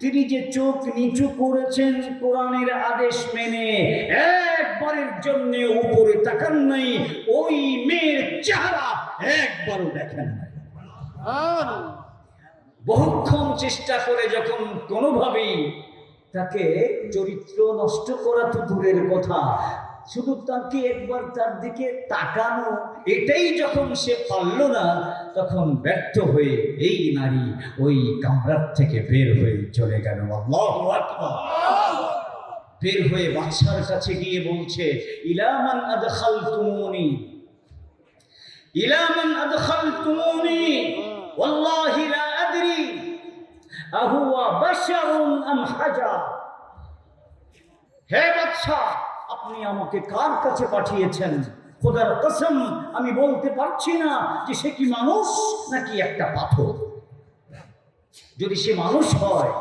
Speaker 2: তিনি যে চোখ নিচু করেছেন কোরআনের আদেশ মেনে, একবারের জন্য উপরে তাকান নাই, ওই মেয়ের চেহারা একবারও দেখেন নাই। বহুক্ষণ চেষ্টা করে যখন কোনোভাবেই তাকে চরিত্র নষ্ট করা তো দূরের কথা, শুধু তাকে একবার তার দিকে তাকানো এটাই যখন সে পারল না, তখন ব্যর্থ হয়ে এই নারী ওই কামরার থেকে বের হয়ে চলে গেল। আল্লাহু আকবার। বের হয়ে বাদশার কাছে গিয়ে বলছে, ইলা মান আদখালতুমুনি, ইলা মান আদখালতুমুনি ওয়াল্লাহি লা আদরি আহুয়া বাশারুন আম হাজার। হে বাদশা, আপনি আমাকে কার কাছে পাঠিয়েছেন? খোদার কসম, আমি বলতে পারছি না যে সে কি মানুষ নাকি একটা পাথর। যদি সে মানুষ হয়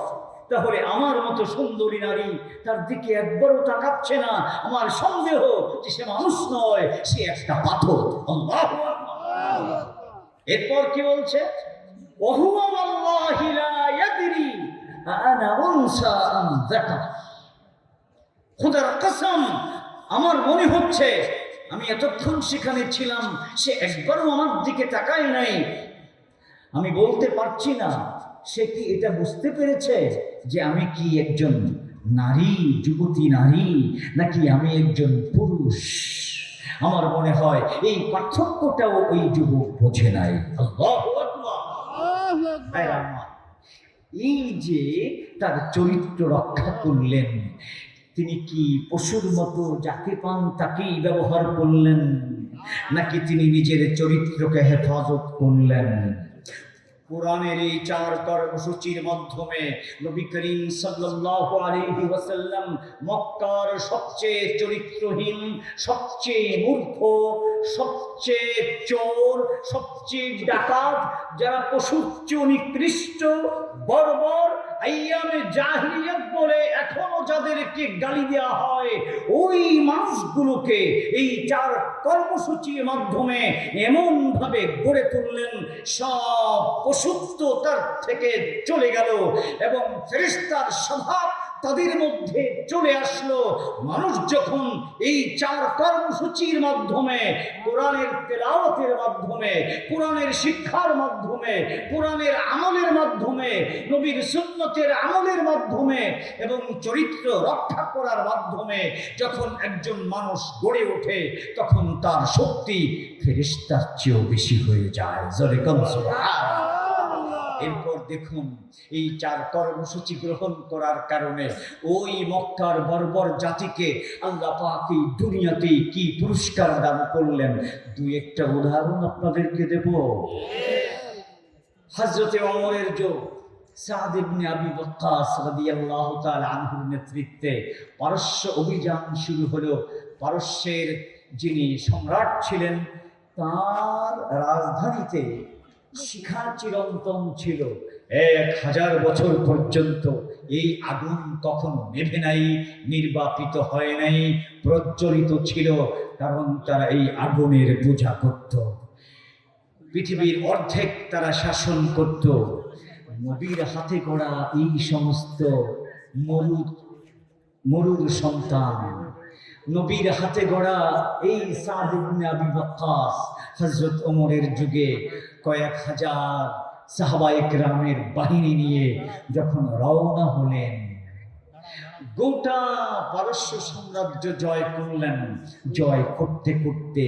Speaker 2: তাহলে আমার মতো সুন্দরী নারী তার দিকে একবারও তাকাচ্ছে না। আমার সন্দেহ যে সে মানুষ নয়, সে একটা পাথর। আল্লাহু আকবার। এরপর কি বলছে? ওহুয়া ওয়াল্লাহি লা ইয়াদরি আনা উনসা আম যাকার। খোদার কসম, আমার মনে হচ্ছে আমি এতক্ষণ সেখানে ছিলাম, সে একবারও আমার দিকে তাকায় নাই। আমি বলতে পারছি না সে কি এটা বুঝতে পেরেছে যে আমি কি একজন নারী, যুবতী নারী, নাকি আমি একজন পুরুষ। আমার মনে হয় এই পার্থক্যটাও ওই যুবক বোঝে নাই। আল্লাহু আকবার। এই যে তার চরিত্র রক্ষা করলেন, তিনি কি পশুর মতো যাকে পান তাকেই ব্যবহার করলেন, নাকি তিনি নিজের চরিত্রকে হেফাজত করলেন? কোরআনের এই 4 কর্মসূচির মাধ্যমে নবী করিম সাল্লাল্লাহু আলাইহি ওয়াসাল্লাম মক্কার সবচেয়ে চরিত্রহীন, সবচেয়ে মূর্খ, সবচেয়ে চোর, সবচেয়ে ডাকাত, যারা পশুর চেয়ে নিকৃষ্ট, বর্বর, আইয়ামে জাহিলিয়াত বলে এখনো যাদেরকে গালি দেওয়া হয়, ওই মানুষগুলোকে এই 4 কর্মসূচির মাধ্যমে এমন ভাবে গড়ে তুললেন, সব পশুত্ব তার থেকে চলে গেল এবং ফেরেশতার স্বভাব তাদের মধ্যে চলে আসলো। মানুষ যখন এই 4 কর্মসূচির মাধ্যমে, কোরআনের তেলাওয়াতের মাধ্যমে, কোরআনের শিক্ষার মাধ্যমে, কোরআনের আমলের মাধ্যমে, নবীর সুন্নতের আমলের মাধ্যমে এবং চরিত্র রক্ষা করার মাধ্যমে যখন একজন মানুষ গড়ে ওঠে, তখন তার শক্তি ফেরেশতার চেয়েও বেশি হয়ে যায়। জোরে কোন সুবহানাল্লাহ। এরপর দেখুন, এই 4 কর্মসূচি গ্রহণ করার কারণে ওই মক্কার বর্বর জাতিকে আল্লাহ পাক এই দুনিয়াতে কি পুরস্কার দান করলেন, 2-1টা উদাহরণ আপনাদেরকে দেব। হযরতে ওমরের যুগ, সাদ ইবনে আবি ওয়াক্কাস রাদিয়াল্লাহু তাআলা আনহুর নেতৃত্বে পারস্য অভিযান শুরু হলো। পারস্যের যিনি সম্রাট ছিলেন, তার রাজধানীতে শিখা চিরন্তন ছিল। 1000 বছর পর্যন্ত এই আগুন কখনো নেভে নাই, নির্বাপিত হয় নাই, প্রজ্বলিত ছিল, কারণ তারা এই আগুনের পূজা করত। পৃথিবীর অর্ধেক তারা শাসন করত। নবীর হাতে গড়া এই সমস্ত মরুর সন্তান, নবীর হাতে গড়া এই সাদ ইবনে আবি ওয়াক্কাস হযরত ওমরের যুগে কয়েক হাজার সাহাবায়ে কেরামের বাহিনী নিয়ে যখন রওনা হলেন, গোটা পারস্য সাম্রাজ্য জয় করলেন। জয় করতে করতে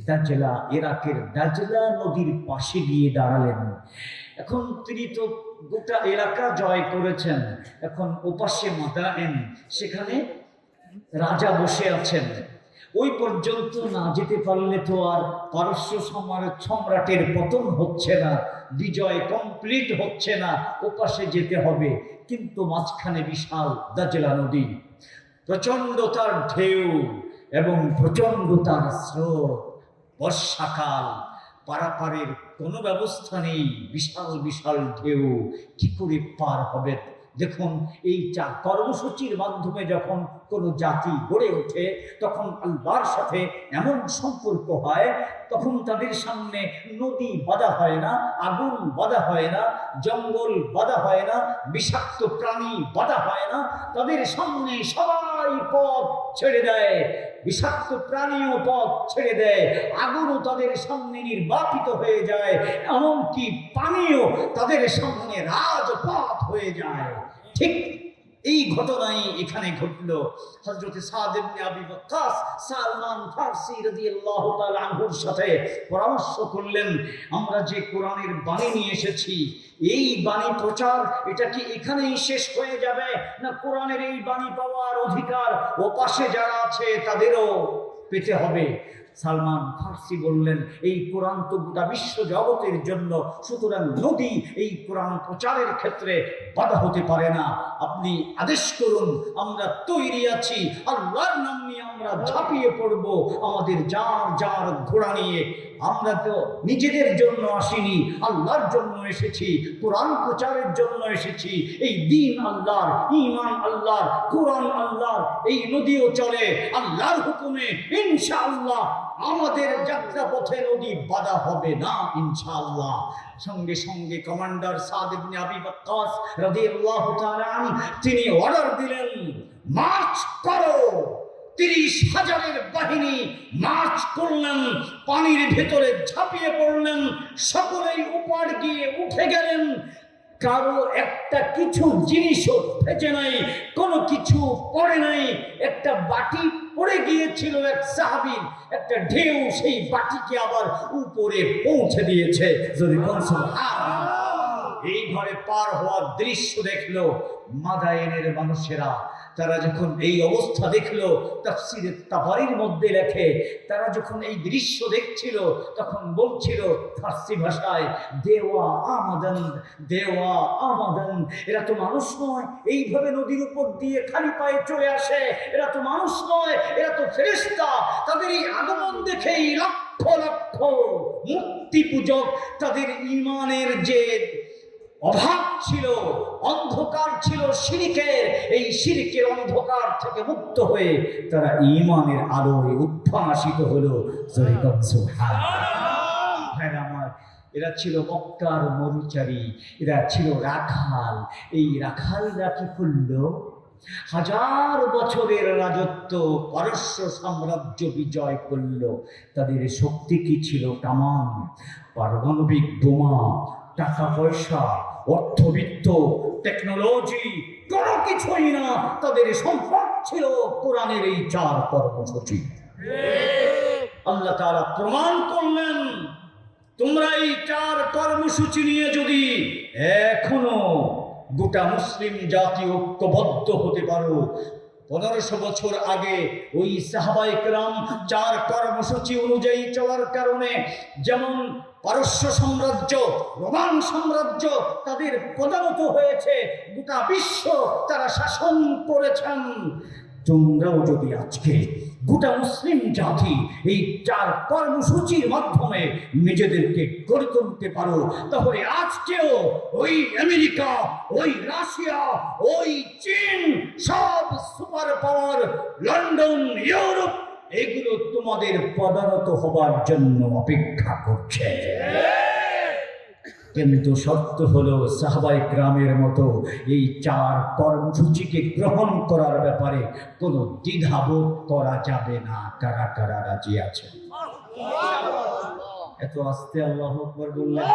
Speaker 2: দাজলা, ইরাকের দাজলা নদীর পাশে গিয়ে দাঁড়ালেন। এখন তিনি তো গোটা এলাকা জয় করেছেন, এখন ওপাশে মাদায়েন, সেখানে রাজা বসে আছেন। ওই পর্যন্ত না যেতে পারলে তো আর পারস্য সম্রাটের পতন হচ্ছে না, বিজয় কমপ্লিট হচ্ছে না, ওপাশে যেতে হবে। কিন্তু মাঝখানে বিশাল দাজলা নদী, প্রচন্ড তার ঢেউ এবং প্রচন্ড তার স্রোত। বর্ষাকাল, পারাপারের কোনো ব্যবস্থা নেই, বিশাল বিশাল ঢেউ, কি করে পার হবে? দেখুন, এই 4 কর্মসূচির মাধ্যমে যখন কোনো জাতি গড়ে ওঠে, তখন আল্লাহর সাথে এমন সম্পর্ক হয়, তখন তাদের সামনে নদী বাধা হয় না, আগুন বাধা হয় না, জঙ্গল বাধা হয় না, বিষাক্ত প্রাণী বাধা হয় না। তাদের সামনে সবাই পথ ছেড়ে দেয়, বিষাক্ত প্রাণীও পথ ছেড়ে দেয়, আগুনও তাদের সামনে নির্বাপিত হয়ে যায়, এমনকি পানিও তাদের সামনে রাজপথ হয়ে যায়। ঠিক এই ঘটনাই এখানে ঘটলো। হযরতে সাদ ইবনে আবি ওয়াক্কাস সালমান ফারসি রাদিয়াল্লাহু তাআলা আনহুর সাথে পরামর্শ করলেন, আমরা যে কোরআনের বাণী নিয়ে এসেছি, এই বাণী প্রচার এটা কি এখানেই শেষ হয়ে যাবে, না কোরআনের এই বাণী পাওয়ার অধিকার ও পাশে যারা আছে তাদেরও পেতে হবে? সালমান ফারসি বললেন, এই কোরআন তো গোটা বিশ্ব জগতের জন্য, সুতরাং নদী এই কোরআন প্রচারের ক্ষেত্রে বাধা হতে পারে না। আপনি আদেশ করুন, আমরা তৈরি আছি, আল্লাহর নাম নিয়ে আমরা ঝাঁপিয়ে পড়ব, আমাদের যার যার ঘোড়া নিয়ে। আমরা তো নিজেদের জন্য আসিনি, আল্লাহর জন্য এসেছি, কোরআন প্রচারের জন্য এসেছি। এই দ্বীন আল্লাহর, ঈমান আল্লাহর, কোরআন আল্লাহর, এই নদীও চলে আল্লাহর হুকুমে। ইনশাআল্লাহ আমাদের যাত্রা পথে নদী বাধা হবে না, ইনশাআল্লাহ। সঙ্গে সঙ্গে কমান্ডার সাদ ইবনে আবি ওয়াক্কাস রাদিয়াল্লাহু তাআলা আনহু তিনি অর্ডার দিলেন, মার্চ করো। 30,000-এর বাহিনী মার্চ করলেন, পানির ভেতরে ঝাঁপিয়ে পড়লেন, সকলেই উপার গিয়ে উঠে গেলেন। কারো একটা কিছু জিনিসও ভেজে নাই, কোনো কিছু পড়ে নাই। একটা বাটি পড়ে গিয়েছিল এক সাহাবীর, একটা ঢেউ সেই বাটিকে আবার উপরে পৌঁছে দিয়েছে। যদি
Speaker 1: এইভাবে পার হওয়ার দৃশ্য দেখলো মাদায়েনের মানুষেরা। তারা যখন এই অবস্থা দেখলো, তাফসীরে তাবারির মধ্যে লেখে, তারা যখন এই দৃশ্য দেখছিল তখন বলছিল ফার্সি ভাষায়, দেওয়া আমাদান, দেওয়া আমাদান। এরা তো মানুষ নয়, এইভাবে নদীর উপর দিয়ে খালি পায়ে চলে আসে। এরা তো মানুষ নয়, এরা তো ফেরেশতা। তাদের এই আগমন দেখেই লক্ষ লক্ষ মূর্তি পূজক, তাদের ঈমানের যে অভাব ছিল, অন্ধকার ছিল শিরকের, এই শিরকের অন্ধকার থেকে মুক্ত হয়ে তারা ঈমানের আলোয় উদ্ভাসিত হলো। জোরে বল সুবহানাল্লাহ। ভাইরা আমার, এরা ছিল মক্কার মরুচারী, এরা ছিল রাখাল। এই রাখালরা কি করলো? 1000 বছরের রাজত্ব পারস্য সাম্রাজ্য বিজয় করল। তাদের শক্তি কি ছিল? কামান, পারমাণবিক বোমা, টাকা পয়সা, অর্থবিত্ত, টেকনোলজি, কোনো কিছুই না। তাদের সম্পদ ছিল কোরআনের এই 4 কর্মসূচি। আল্লাহ তাআলা প্রমাণ করলেন, তোমরা এই 4 কর্মসূচি নিয়ে যদি এখনো গোটা মুসলিম জাতি ঐক্যবদ্ধ হতে পারো। 1500 বছর আগে ওই সাহাবায়ে কেরাম 4 কর্মসূচি অনুযায়ী চলার কারণে যেমন পারস্য সাম্রাজ্য, রোমান সাম্রাজ্য তাদের পদানত হয়েছে, গোটা বিশ্ব তারা শাসন করেছেন। তোমরাও যদি আজকে গোটা মুসলিম জাতি এই 4 কর্মসূচির মাধ্যমে নিজেদেরকে গড়ে তুলতে পারো, তাহলে আজকেও ওই আমেরিকা, ওই রাশিয়া, ওই চীন, সব সুপার পাওয়ার, লন্ডন, ইউরোপ, এগুলো তোমাদের পদানত হবার জন্য অপেক্ষা করছে। কিন্তু শর্ত হলো, সাহাবায়ে কেরামের মতো এই 4 কর্মসূচিকে গ্রহণ করার ব্যাপারে কোনো দ্বিধাবোধ করা যাবে না। কারা কারা রাজি আছে? এত আস্তে আল্লাহু আকবার বললেন?